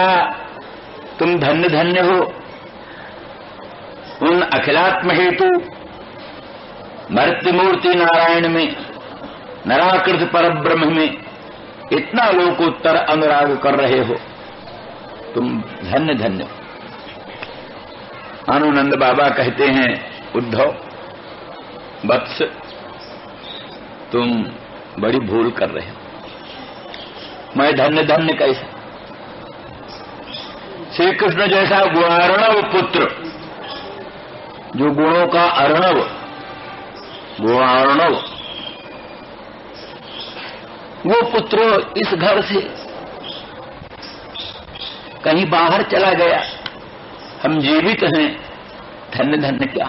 तुम धन्य धन्य हो, उन अखिलात्म हेतु मर्त्यमूर्ति नारायण में, नराकृत परब्रह्म में इतना लोकोत्तर अनुराग कर रहे हो, तुम धन्य धन्य हो। आनंद बाबा कहते हैं उद्धव वत्स, तुम बड़ी भूल कर रहे हो, मैं धन्य धन्य कैसे? श्री कृष्ण जैसा गुणार्णव पुत्र, जो गुणों का अर्णव, गुणार्णव, वो पुत्र इस घर से कहीं बाहर चला गया, हम जीवित हैं, धन्य धन्य क्या।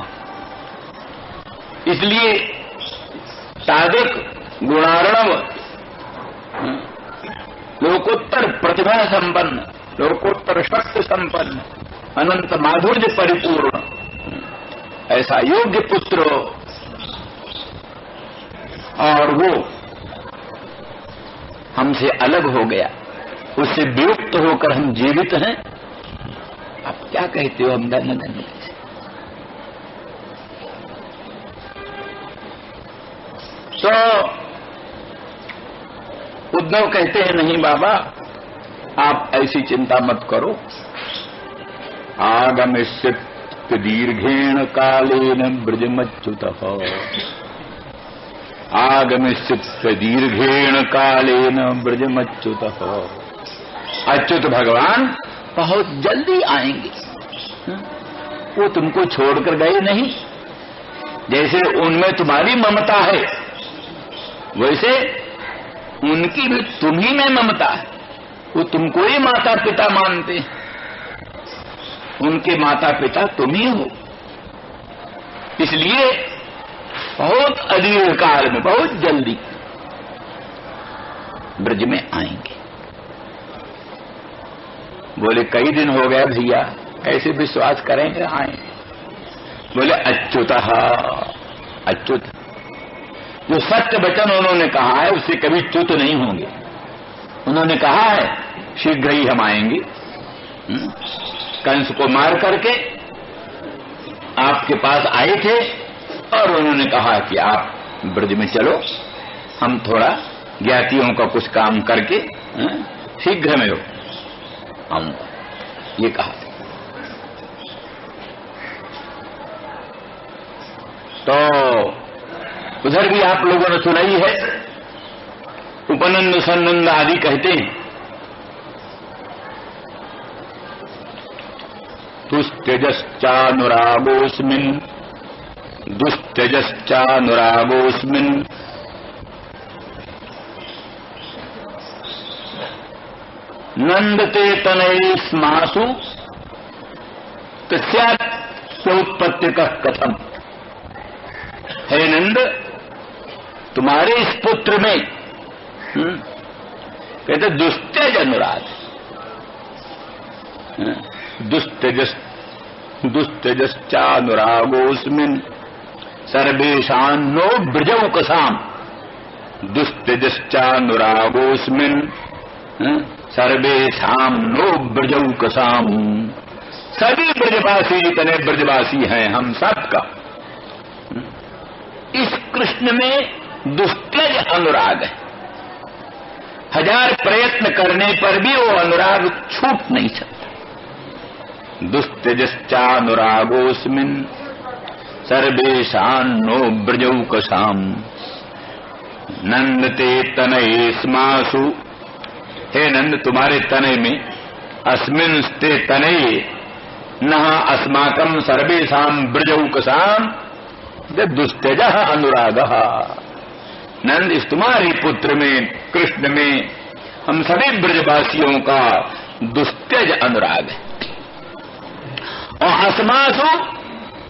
इसलिए तादृक गुणार्णव, लोकोत्तर प्रतिभा संपन्न, लोकोत्तर शक्ति संपन्न, अनंत माधुर्य परिपूर्ण ऐसा योग्य पुत्र हो, और वो हमसे अलग हो गया, उससे वियुक्त होकर हम जीवित हैं। आप क्या कहते हो, हम धन्य धन्य कैसे। तो उद्धव कहते हैं नहीं बाबा, आप ऐसी चिंता मत करो। आगमिष्यति दीर्घेण कालेन ब्रजमच्युतः, आगमिष्यति दीर्घेण कालेन ब्रजमच्युतः। अच्युत भगवान बहुत जल्दी आएंगे, वो तुमको छोड़कर गए नहीं। जैसे उनमें तुम्हारी ममता है, वैसे उनकी भी तुम्ही में ममता है। वो तुमको ही माता पिता मानते हैं, उनके माता पिता तुम ही हो। इसलिए बहुत अदीर्घ काल में, बहुत जल्दी ब्रज में आएंगे। बोले कई दिन हो गए भैया, कैसे विश्वास करेंगे आएंगे। बोले अच्युतः, अच्युत जो सत्य वचन उन्होंने कहा है उससे कभी च्युत नहीं होंगे। उन्होंने कहा है शीघ्र ही हम आएंगे। कंस को मार करके आपके पास आए थे और उन्होंने कहा कि आप ब्रज में चलो, हम थोड़ा ज्ञातियों का कुछ काम करके शीघ्र में आऊंगा, ये कहा। तो उधर भी आप लोगों ने सुनाई है, उपनंद सन्नंद आदि कहते हैं दुस्त्यजश्चानुरागोऽस्मिन्, दुस्त्यजश्चानुरागोऽस्मिन् नंदते तनयेस्मासु तस्योत्पत्तिकः कथम। हे नंद, तुम्हारे इस पुत्र में कहते दुस्त्यज अनुराग, दुस्त्यजश्चानुरागोऽस्मिन् सर्वेषान्नो ब्रजौकसाम्, दुस्त्यजश्चानुरागोऽस्मिन् सर्वेषां नो ब्रजौकसाम्। सभी ब्रजवासी जितने ब्रजवासी हैं हम सबका इस कृष्ण में दुस्त्यज अनुराग है। हजार प्रयत्न करने पर भी वो अनुराग छूट नहीं सकता। दुस्त्यजश्चानुरागोऽस्मिन् सर्वेषां नो ब्रजौकसाम् नंदते तनयेस्मासु। हे नंद, तुम्हारे तनय में, अस्मिन् स्ते तनये नः अस्माकं सर्वेषां ब्रजौकसाम् दुस्त्यजः अनुरागः। नंद, इस तुम्हारे पुत्र में, कृष्ण में हम सभी ब्रजवासियों का दुस्त्यज अनुराग है। और अस्मासु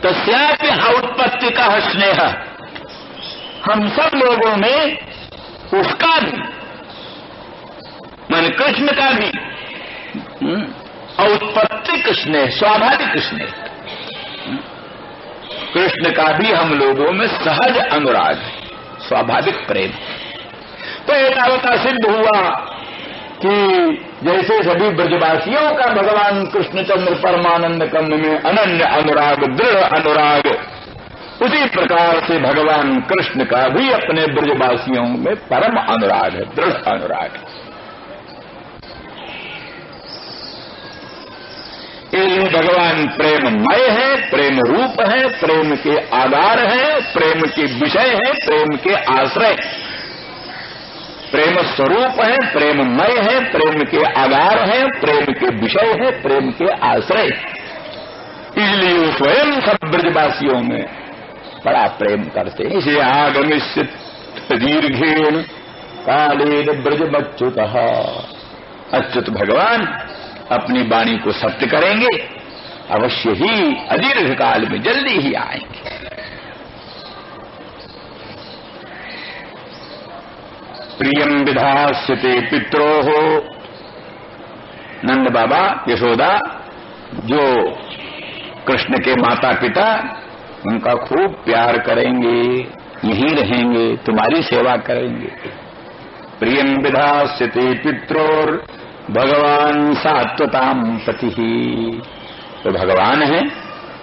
तस्यापि उत्पत्ति का स्नेह, हम सब लोगों में उसका भी, मन कृष्ण का भी औत्पत्तिक स्नेह, स्वाभाविक स्नेह, कृष्ण का भी हम लोगों में सहज अनुराग है, स्वाभाविक प्रेम। तो एतावता सिद्ध हुआ कि जैसे सभी ब्रजवासियों का भगवान कृष्णचंद्र परमानंद कंद में अनन्य अनुराग, दृढ़ अनुराग, उसी प्रकार से भगवान कृष्ण का भी अपने ब्रजवासियों में परम अनुराग है, दृढ़ अनुराग है। ये भगवान प्रेममय है, प्रेम रूप है, प्रेम के आधार है, प्रेम के विषय है, प्रेम के आश्रय, प्रेम स्वरूप है, प्रेममय है, प्रेम के आधार है, प्रेम के विषय है, प्रेम के आश्रय। इसलिए वो स्वयं सब ब्रजवासियों में बड़ा प्रेम करते हैं। इसे आगमिष्य दीर्घेण कालेन ब्रजमच्युत, अच्युत भगवान अपनी वाणी को सत्य करेंगे, अवश्य ही अदीर्घ काल में जल्दी ही आएंगे। प्रियम विधास्यते पित्रोः, नंद बाबा यशोदा जो कृष्ण के माता पिता उनका खूब प्यार करेंगे, यहीं रहेंगे, तुम्हारी सेवा करेंगे। प्रियम विधास्यते पित्रोर भगवान सात्वताम पति, तो भगवान है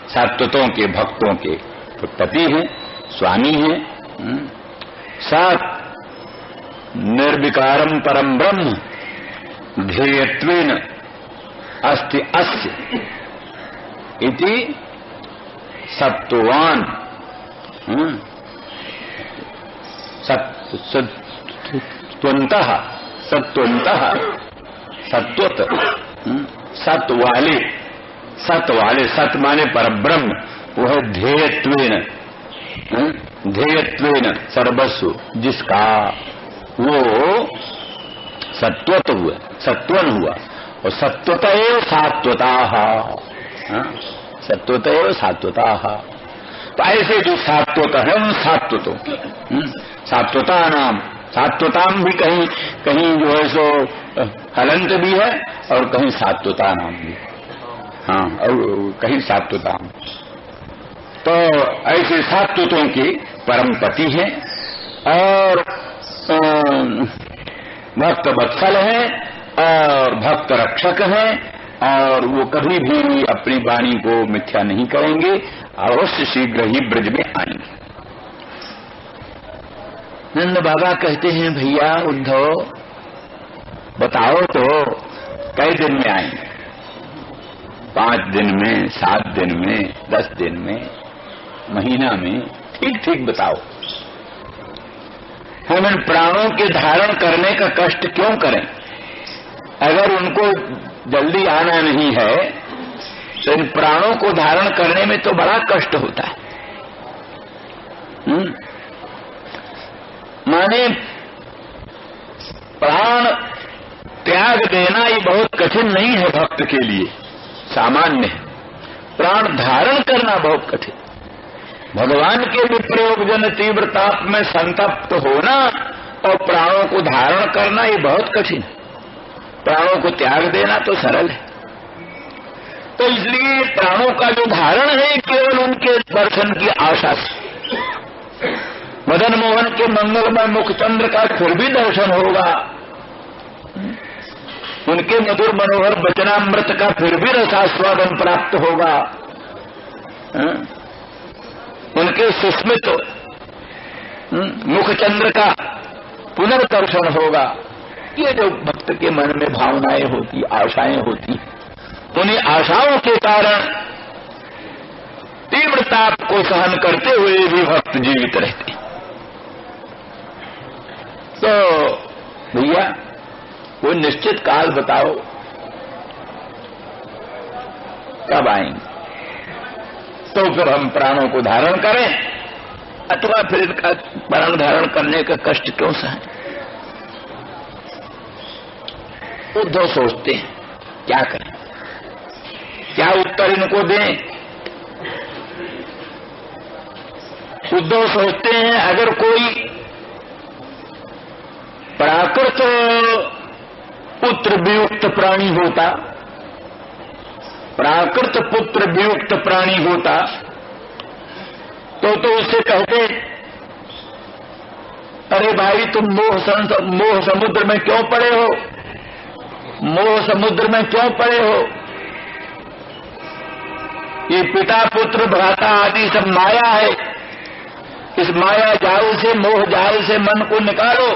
सात्वतों के भक्तों के पति हैं, स्वामी हैं। सात निर्विकारम परम ब्रह्म ध्येयत्वेन अस्ति अस्य इति सत्वान, सत्वंतः सत्वंतः सत्वत, सत वाले सत माने परब्रह्म, वह ध्येयत्वेन, ध्येयत्वेन सर्वस्व, जिसका वो सत्वत हुआ, सत्वन हुआ, और सत्वत एव सात्वताः, सत्वत एव सात्वताः। तो ऐसे जो सात्वत है उन सात्वतों, सात्वता नाम, सात्वताम भी कहीं कहीं जो है सो हलंत भी है और कहीं सात्वता नाम भी, हाँ, और कहीं सात्वताम। तो ऐसे सात्वतों के परम पति हैं और भक्त वत्सल हैं और भक्त रक्षक हैं, और वो कभी भी अपनी वाणी को मिथ्या नहीं करेंगे, अवश्य शीघ्र ही ब्रज में आएंगे। नंद बाबा कहते हैं, भैया उद्धव बताओ तो कई दिन में आएंगे? 5 दिन में, 7 दिन में, 10 दिन में, महीना में, ठीक ठीक बताओ। हम इन प्राणों के धारण करने का कष्ट क्यों करें? अगर उनको जल्दी आना नहीं है तो इन प्राणों को धारण करने में तो बड़ा कष्ट होता है। माने प्राण त्याग देना ये बहुत कठिन नहीं है भक्त के लिए, सामान्य है। प्राण धारण करना बहुत कठिन। भगवान के विप्रयोग जन तीव्र ताप में संतप्त होना और प्राणों को धारण करना ये बहुत कठिन है। प्राणों को त्याग देना तो सरल है। तो इसलिए प्राणों का जो धारण है केवल उनके दर्शन की आशा से। मदन मोहन के मंगलमय मुखचंद्र का फिर भी दर्शन होगा, उनके मधुर मनोहर वचनामृत का फिर भी रसास्वादन प्राप्त होगा, उनके सुस्मित मुखचंद्र का पुनर्दर्शन होगा। ये जो भक्त के मन में भावनाएं होती, आशाएं होती, उन्हीं आशाओं के कारण तीव्र ताप को सहन करते हुए भी भक्त जीवित रहते। तो भैया वो निश्चित काल बताओ कब आएंगे, तो फिर हम प्राणों को धारण करें, अथवा फिर इनका प्राण धारण करने का कष्ट क्यों सहें? उद्धव सोचते हैं क्या करें, क्या उत्तर इनको दें। उद्धव सोचते हैं अगर कोई प्राकृत पुत्र वियुक्त प्राणी होता, प्राकृत पुत्र वियुक्त प्राणी होता तो उससे कहते, अरे भाई तुम मोह समुद्र में क्यों पड़े हो, मोह समुद्र में क्यों पड़े हो? ये पिता पुत्र भ्राता आदि सब माया है, इस माया जाल से, मोह जाल से मन को निकालो,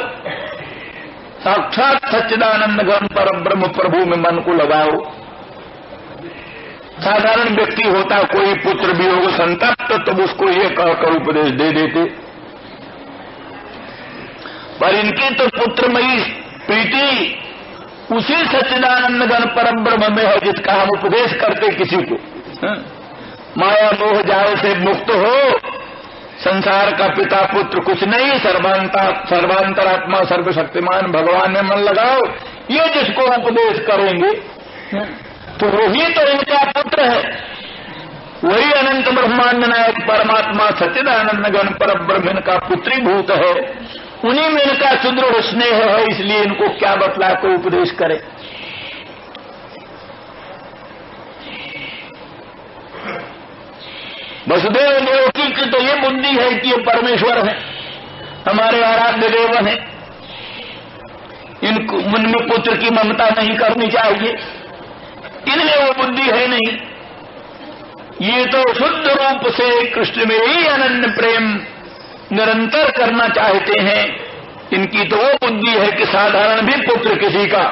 साक्षात सच्चिदानंद घन परम ब्रह्म प्रभु में मन को लगाओ। साधारण व्यक्ति होता, कोई पुत्र भी होगा संतप्त, तब उसको ये कहकर उपदेश दे देते, पर इनकी तो पुत्रमयी प्रीति उसी सच्चिदानंद घन परम ब्रह्म में है जिसका हम उपदेश करते किसी को। माया मोह जाल से मुक्त हो, संसार का पिता पुत्र कुछ नहीं, सर्वांतरात्मा सर्वशक्तिमान भगवान में मन लगाओ, ये जिसको उपदेश करेंगे तो वही तो इनका पुत्र है, वही अनंत ब्रह्मांड नायक परमात्मा सच्चिदानंद गण पर ब्रह्म का पुत्रीभूत है, उन्हीं में इनका सुदृढ़ स्नेह है, इसलिए इनको क्या बतला को उपदेश करे। वसुदेव देवकी की तो ये बुद्धि है कि ये परमेश्वर है, हमारे आराध्य देवन है, इनको मन में पुत्र की ममता नहीं करनी चाहिए, इनमें वो बुद्धि है नहीं। ये तो शुद्ध रूप से कृष्ण में ही अनन्य प्रेम निरंतर करना चाहते हैं। इनकी तो वो बुद्धि है कि साधारण भी पुत्र किसी का,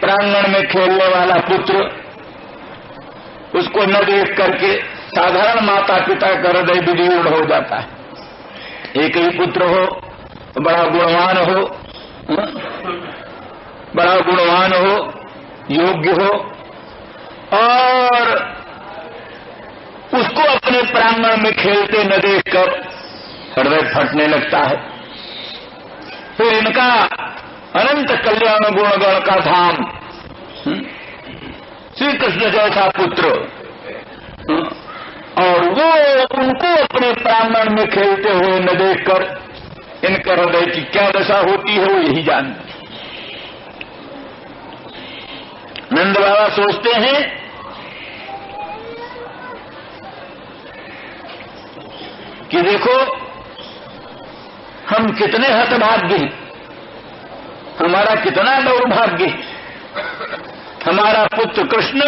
प्रांगण में खेलने वाला पुत्र, उसको न देख करके साधारण माता पिता का हृदय विदीर्ण हो जाता है। एक ही पुत्र हो, बड़ा गुणवान हो, बड़ा गुणवान हो, योग्य हो, और उसको अपने प्रांगण में खेलते न देखकर हृदय फटने लगता है। फिर इनका अनंत कल्याण गुणगण का धाम श्री कृष्ण जैसा पुत्र, और वो उनको अपने प्रांगण में खेलते हुए न देखकर इनके हृदय की क्या दशा होती है वो यही जानते। नंद बाबा सोचते हैं कि देखो हम कितने हतभाग्य हैं, हमारा कितना दौर्भाग्य है, हमारा पुत्र कृष्ण,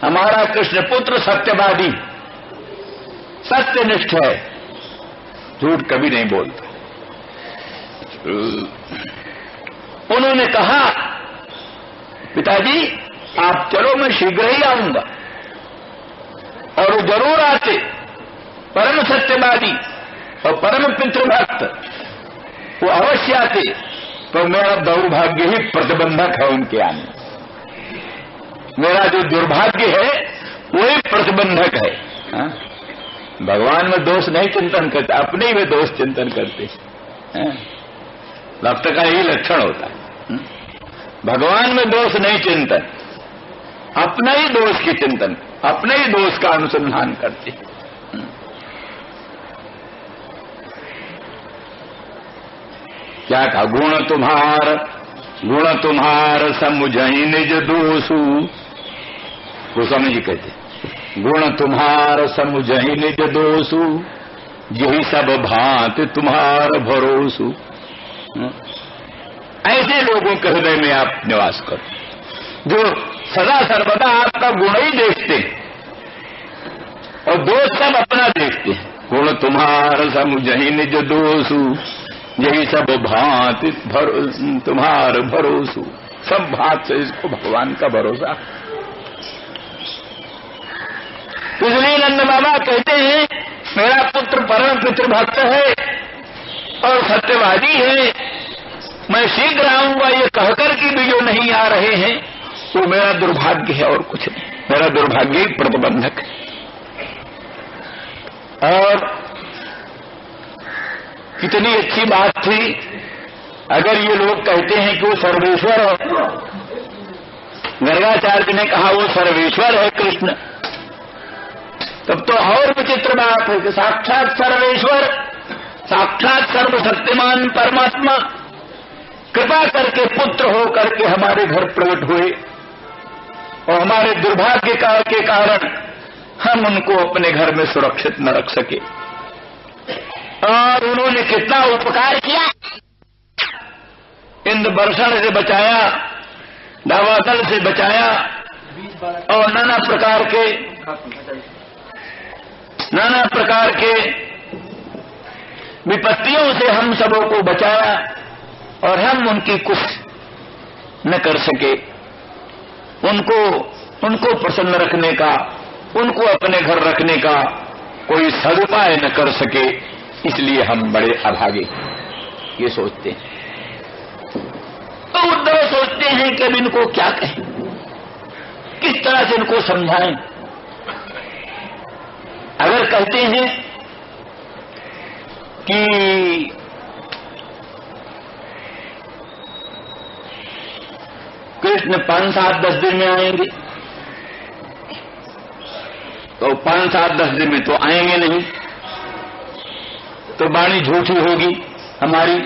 हमारा कृष्ण पुत्र सत्यवादी, सत्यनिष्ठ है, झूठ कभी नहीं बोलता। उन्होंने कहा पिताजी आप चलो मैं शीघ्र ही आऊंगा, और वो जरूर आते, परम सत्यवादी और परम पितृभक्त, वो अवश्य आते, तो मेरा दौर्भाग्य ही प्रतिबंधक है उनके आने, मेरा जो दुर्भाग्य है वही प्रतिबंधक है। हा? भगवान में दोष नहीं चिंतन करते, अपने ही में दोष चिंतन करते। भक्त का यही लक्षण होता है, भगवान में दोष नहीं चिंतन, अपना ही दोष की चिंतन, अपने ही दोष का अनुसंधान करते। क्या कहा, गुण तुम्हार समुझई निज दोषु, गोस्वामी जी कहते गुण तुम्हार समुझई निज दोषु, यही सब भांति तुम्हार भरोसु। ऐसे लोगों के हृदय में आप निवास करो जो सदा सर्वदा आपका गुण ही देखते और दोष सब अपना देखते हैं। गुण तुम्हार समुझई निज दोषु, यही सब भांति तुम्हार भरोसु, सब भांत से इसको भगवान का भरोसा। इसलिए नंद बाबा कहते हैं मेरा पुत्र परम पितृभक्त है और सत्यवादी है, मैं शीघ्र आऊंगा, ये कहकर कि भी जो नहीं आ रहे हैं वो मेरा दुर्भाग्य है और कुछ नहीं, मेरा दुर्भाग्य ही प्रतिबंधक है। और कितनी अच्छी बात थी अगर ये लोग कहते हैं कि वो सर्वेश्वर है, गर्गाचार्य ने कहा वो सर्वेश्वर है कृष्ण, तब तो और विचित्र बात है कि साक्षात सर्वेश्वर, साक्षात सर्वशक्तिमान परमात्मा कृपा करके पुत्र हो करके हमारे घर प्रकट हुए और हमारे दुर्भाग्य के कारण हम उनको अपने घर में सुरक्षित न रख सके। और उन्होंने कितना उपकार किया, इंद्र वर्षण से बचाया, दावादल से बचाया और नाना प्रकार के विपत्तियों से हम सबों को बचाया और हम उनकी कुछ न कर सके। उनको प्रसन्न रखने का, उनको अपने घर रखने का कोई सदुपाय न कर सके, इसलिए हम बड़े अभागे ये सोचते हैं। तो उद्धव सोचते हैं कि अब इनको क्या कहें, किस तरह से इनको समझाएं। अगर कहते हैं कि कृष्ण 5, 7, 10 दिन में आएंगे, तो 5, 7, 10 दिन में तो आएंगे नहीं, तो वाणी झूठी होगी हमारी,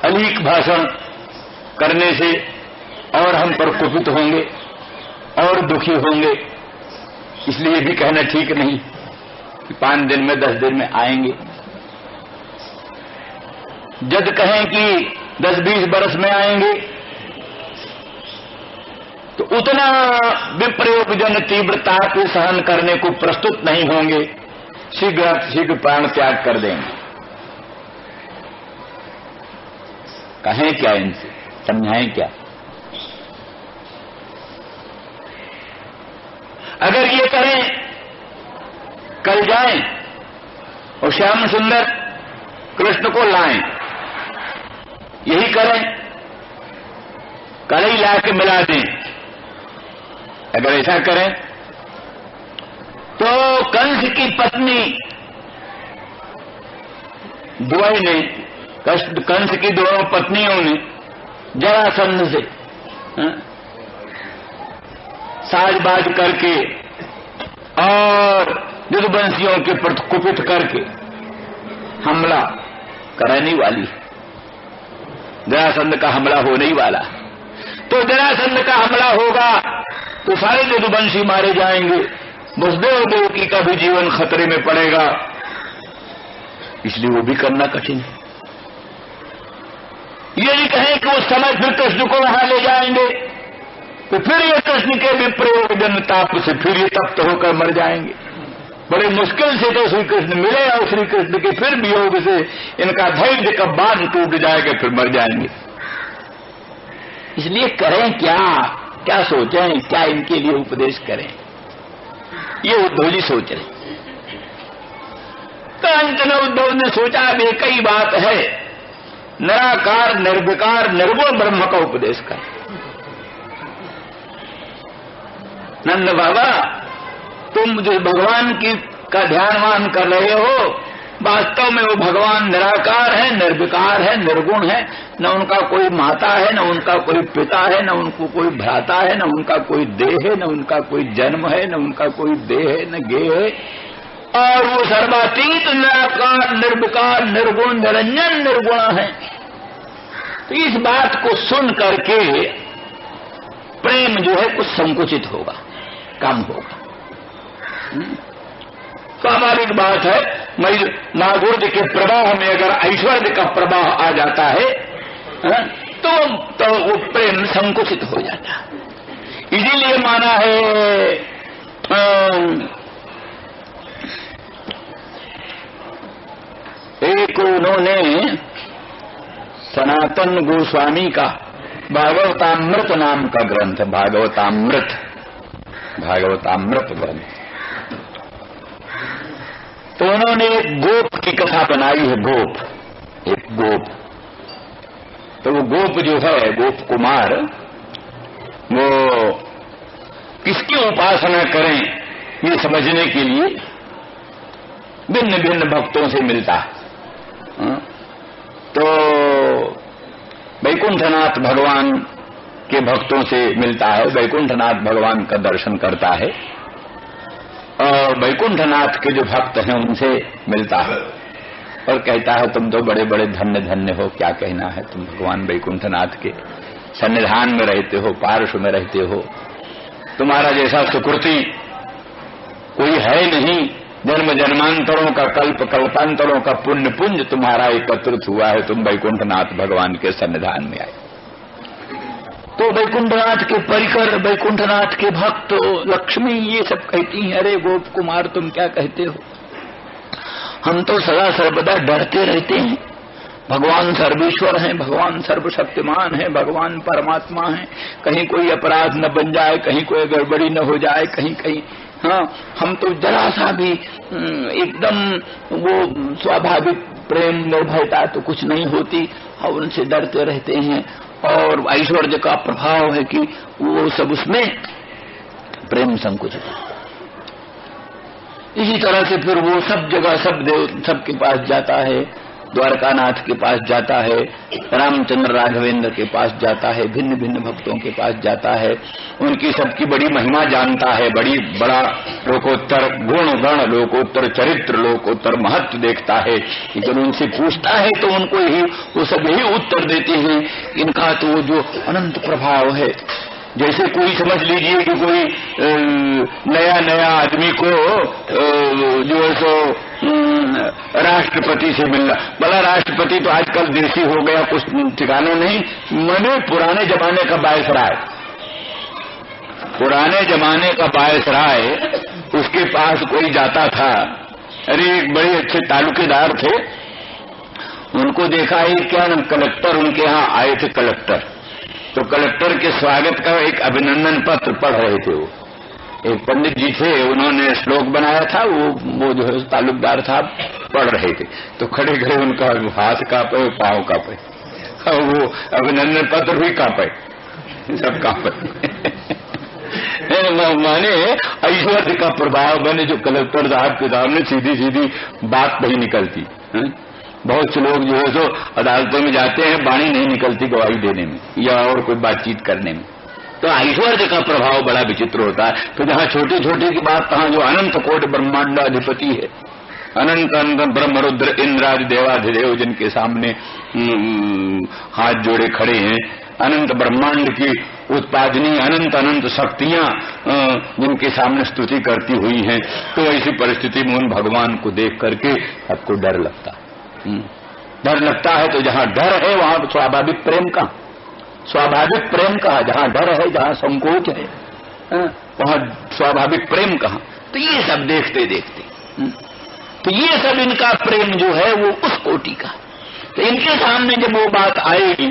अलीक भाषण करने से, और हम पर कुपित होंगे और दुखी होंगे। इसलिए भी कहना ठीक नहीं कि 5 दिन में 10 दिन में आएंगे। जब कहें कि 10-20 बरस में आएंगे तो उतना विप्रयोग जन तीव्रता को सहन करने को प्रस्तुत नहीं होंगे, शीघ्र प्राण त्याग कर देंगे। कहें क्या इनसे, समझाएं क्या? अगर ये करें कल जाएं और श्याम सुंदर कृष्ण को लाएं, यही करें, कल ही लाके मिला दें, अगर ऐसा करें तो कंस की पत्नी द्वय ने, कंस की दोनों पत्नियों ने जरासंध से साजबाज करके और यदुवंशियों के प्रति कुपित करके हमला कराने वाली, जरासंध का हमला होने ही वाला। तो जरासंध का हमला होगा तो सारे यदुवंशी मारे जाएंगे, वसुदेव देवकी का भी जीवन खतरे में पड़ेगा, इसलिए वो भी करना कठिन है। यदि कहें कि उस समय फिर कृष्ण को वहां ले जाएंगे तो फिर ये कृष्ण के विप्रयोग जन ताप से फिर ये तप्त होकर मर जाएंगे। बड़े मुश्किल से तो श्री कृष्ण मिले और श्री कृष्ण के फिर वियोग से इनका धैर्य का बांध टूट जाएगा, फिर मर जाएंगे। इसलिए करें क्या, क्या सोचें, क्या इनके लिए उपदेश करें, ये उद्धव जी सोच रहे। तो अंत उद्धव ने सोचा अब एक ही बात है, निराकार निर्विकार निर्गुण ब्रह्म का उपदेश कर। नंद बाबा, तुम जो भगवान का ध्यानवान कर रहे हो, वास्तव में वो भगवान निराकार है, निर्विकार है, निर्गुण है, न उनका कोई माता है, न उनका कोई पिता है, न उनको कोई भ्राता है, न उनका कोई देह है, न उनका कोई जन्म है, न उनका कोई देह है, न गेह है, और वो सर्वातीत निराकार निर्विकार निर्गुण निरंजन निर्गुण है। तो इस बात को सुन करके प्रेम जो है कुछ संकुचित होगा, कम होगा। स्वाभाविक बात है, माधुर्य के प्रवाह में अगर ऐश्वर्य का प्रवाह आ जाता है तो वो प्रेम संकुचित हो जाता है। इसीलिए माना है एक उन्होंने सनातन गोस्वामी का भागवतामृत नाम का ग्रंथ, भागवतामृत ग्रंथ, तो उन्होंने एक गोप की कथा बनाई है। एक गोप, तो वो गोप जो है, गोप कुमार, वो किसकी उपासना करें ये समझने के लिए भिन्न भिन्न भक्तों से मिलता है। तो वैकुंठनाथ भगवान के भक्तों से मिलता है, वैकुंठनाथ भगवान का दर्शन करता है, और वैकुंठनाथ के जो भक्त हैं उनसे मिलता है और कहता है तुम तो बड़े बड़े धन्य धन्य हो, क्या कहना है, तुम भगवान वैकुंठनाथ के सन्निधान में रहते हो, पार्श्व में रहते हो, तुम्हारा जैसा सुकृति कोई है नहीं, जन्म जन्मांतरों का कल्प कल्पांतरों का पुण्य पुंज तुम्हारा एकत्रित हुआ है, तुम वैकुंठनाथ भगवान के सन्निधान में आए। तो वैकुंठनाथ के परिकर, वैकुंठनाथ के भक्त, लक्ष्मी ये सब कहती हैं, अरे गोप कुमार तुम क्या कहते हो, हम तो सदा सर्वदा डरते रहते हैं, भगवान सर्वेश्वर हैं, भगवान सर्वशक्तिमान हैं, भगवान परमात्मा हैं, कहीं कोई अपराध न बन जाए, कहीं कोई गड़बड़ी न हो जाए, कहीं कहीं हाँ, हम तो जरा सा भी एकदम वो स्वाभाविक प्रेम निर्भयता तो कुछ नहीं होती, और उनसे डरते रहते हैं, और ऐश्वर्य का प्रभाव है कि वो सब उसमें प्रेम संकुचित। इसी तरह से फिर वो सब जगह सब देव सबके पास जाता है, द्वारकानाथ के पास जाता है, रामचंद्र राघवेंद्र के पास जाता है, भिन्न भिन्न भक्तों के पास जाता है, उनकी सबकी बड़ी महिमा जानता है, बड़ा लोकोत्तर गुण गण, लोकोत्तर चरित्र, लोकोत्तर महत्व देखता है। लेकिन उनसे पूछता है तो उनको ही वो सब यही उत्तर देते हैं, इनका तो वो जो अनंत प्रभाव है, जैसे कोई समझ लीजिए कि कोई नया आदमी को जो है सो राष्ट्रपति से मिलना, भला राष्ट्रपति तो आजकल देसी हो गया, कुछ ठिकाना नहीं, मैंने पुराने जमाने का वायसराय, पुराने जमाने का वायसराय, उसके पास कोई जाता था। अरे एक बड़े अच्छे तालुकेदार थे, उनको देखा ही क्या न कलेक्टर उनके यहाँ आए थे, कलेक्टर तो कलेक्टर के स्वागत का एक अभिनंदन पत्र पढ़ रहे थे। वो एक पंडित जी थे, उन्होंने श्लोक बनाया था, वो जो है तालुकदार साहब पढ़ रहे थे, तो खड़े खड़े उनका हाथ कांपे, पांव कांपे, और वो अभिनंदन पत्र भी कांपे, सब कांपे। माने ऐश्वर्य का प्रभाव बने, जो कलेक्टर साहब के सामने सीधी सीधी बात नहीं निकलती है? बहुत से लोग जो है सो अदालतों में जाते हैं, वाणी नहीं निकलती गवाही देने में या और कोई बातचीत करने में। तो ऐश्वर्य का प्रभाव बड़ा विचित्र होता है। तो जहाँ छोटी छोटी की बात, कहाँ जो अनंत कोटि ब्रह्मांडाधिपति है, अनंत अनंत ब्रह्म रुद्र इंद्रादि देवाधिदेव जिनके सामने हाथ जोड़े खड़े हैं, अनंत ब्रह्मांड की उत्पादनी अनंत अनंत शक्तियां जिनके सामने स्तुति करती हुई हैं, तो ऐसी परिस्थिति में उन भगवान को देख करके सबको डर लगता है। डर लगता है, तो जहाँ डर है वहां स्वाभाविक प्रेम का, स्वाभाविक प्रेम कहा, जहाँ डर है, जहाँ संकोच है, वहां स्वाभाविक प्रेम कहा। तो ये सब देखते देखते तो ये सब इनका प्रेम जो है वो उस कोटि का। तो इनके सामने जब वो बात आएगी,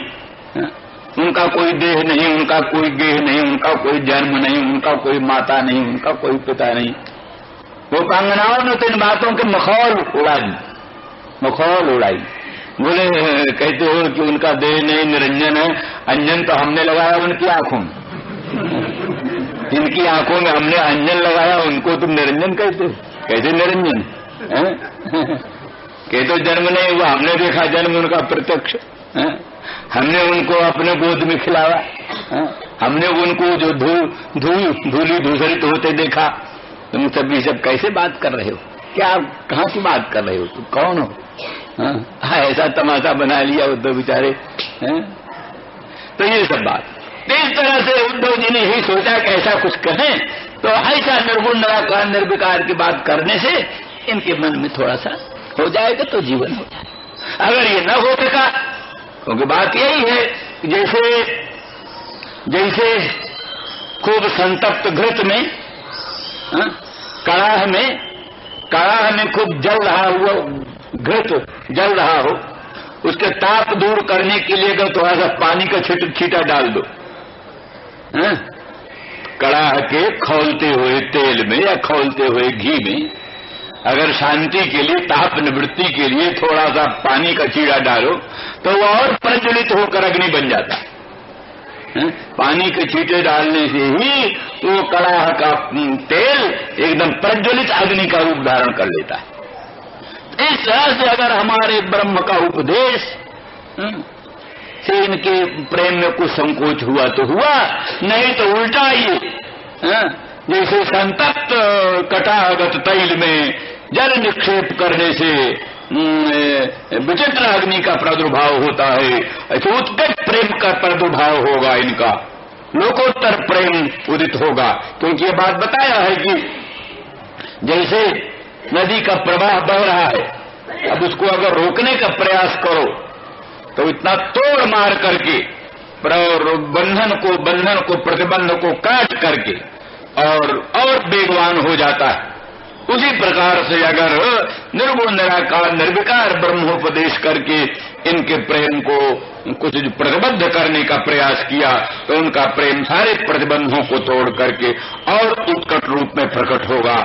उनका कोई देह नहीं, उनका कोई गेह नहीं, उनका कोई जन्म नहीं, उनका कोई माता नहीं, उनका कोई पिता नहीं, वो कांगनाओं ने तो इन बातों के मखौल उड़ाई, मखौल उड़ाई। बोले कहते हो कि उनका देह नहीं, निरंजन है, अंजन तो हमने लगाया उनकी आंखों में, इनकी आंखों में हमने अंजन लगाया, उनको तुम निरंजन कहते हो? कैसे निरंजन? कहते जन्म नहीं हुआ, हमने देखा जन्म उनका प्रत्यक्ष, हमने उनको अपने गोद में खिलाया, हमने उनको जो धूली धूसरित होते देखा। तुम सब कैसे बात कर रहे हो? क्या कहाँ की बात कर रहे हो? तुम कौन हो? ऐसा तमाशा बना लिया उद्धव बेचारे। तो ये सब बात, इस तरह से उद्धव जी ने ही सोचा कि ऐसा कुछ कहें, तो ऐसा निर्गुण निराकार निर्विकार की बात करने से इनके मन में थोड़ा सा हो जाएगा तो जीवन हो जाएगा। अगर ये न हो सका, क्योंकि बात यही है कि जैसे खूब संतप्त घृत में, कड़ाह में खूब जल रहा हुआ घृत जल रहा हो, उसके ताप दूर करने के लिए अगर थोड़ा सा पानी का छींटा डाल दो, कड़ाह के खौलते हुए तेल में या खौलते हुए घी में, अगर शांति के लिए, ताप निवृत्ति के लिए थोड़ा सा पानी का छींटा डालो, तो वह और प्रज्वलित होकर अग्नि बन जाता है। पानी के छींटे डालने से ही वो कड़ाह का तेल एकदम प्रज्वलित अग्नि का रूप धारण कर लेता है। इस तरह से अगर हमारे ब्रह्म का उपदेश से इनके प्रेम में कुछ संकोच हुआ तो हुआ, नहीं तो उल्टा ही, जैसे संतप्त कटागत तैल में जल निक्षेप करने से विचित्र अग्नि का प्रादुर्भाव होता है, ऐसे उत्कट प्रेम का प्रादुर्भाव होगा, इनका लोकोत्तर प्रेम उदित होगा। क्योंकि ये बात बताया है कि जैसे नदी का प्रवाह बह रहा है, अब उसको अगर रोकने का प्रयास करो तो इतना तोड़ मार करके बंधन को प्रतिबंध को काट करके और बेगवान हो जाता है। उसी प्रकार से अगर निर्गुण निराकार निर्विकार ब्रह्मोपदेश करके इनके प्रेम को कुछ प्रतिबद्ध करने का प्रयास किया, तो उनका प्रेम सारे प्रतिबंधों को तोड़ करके और उत्कट रूप में प्रकट होगा।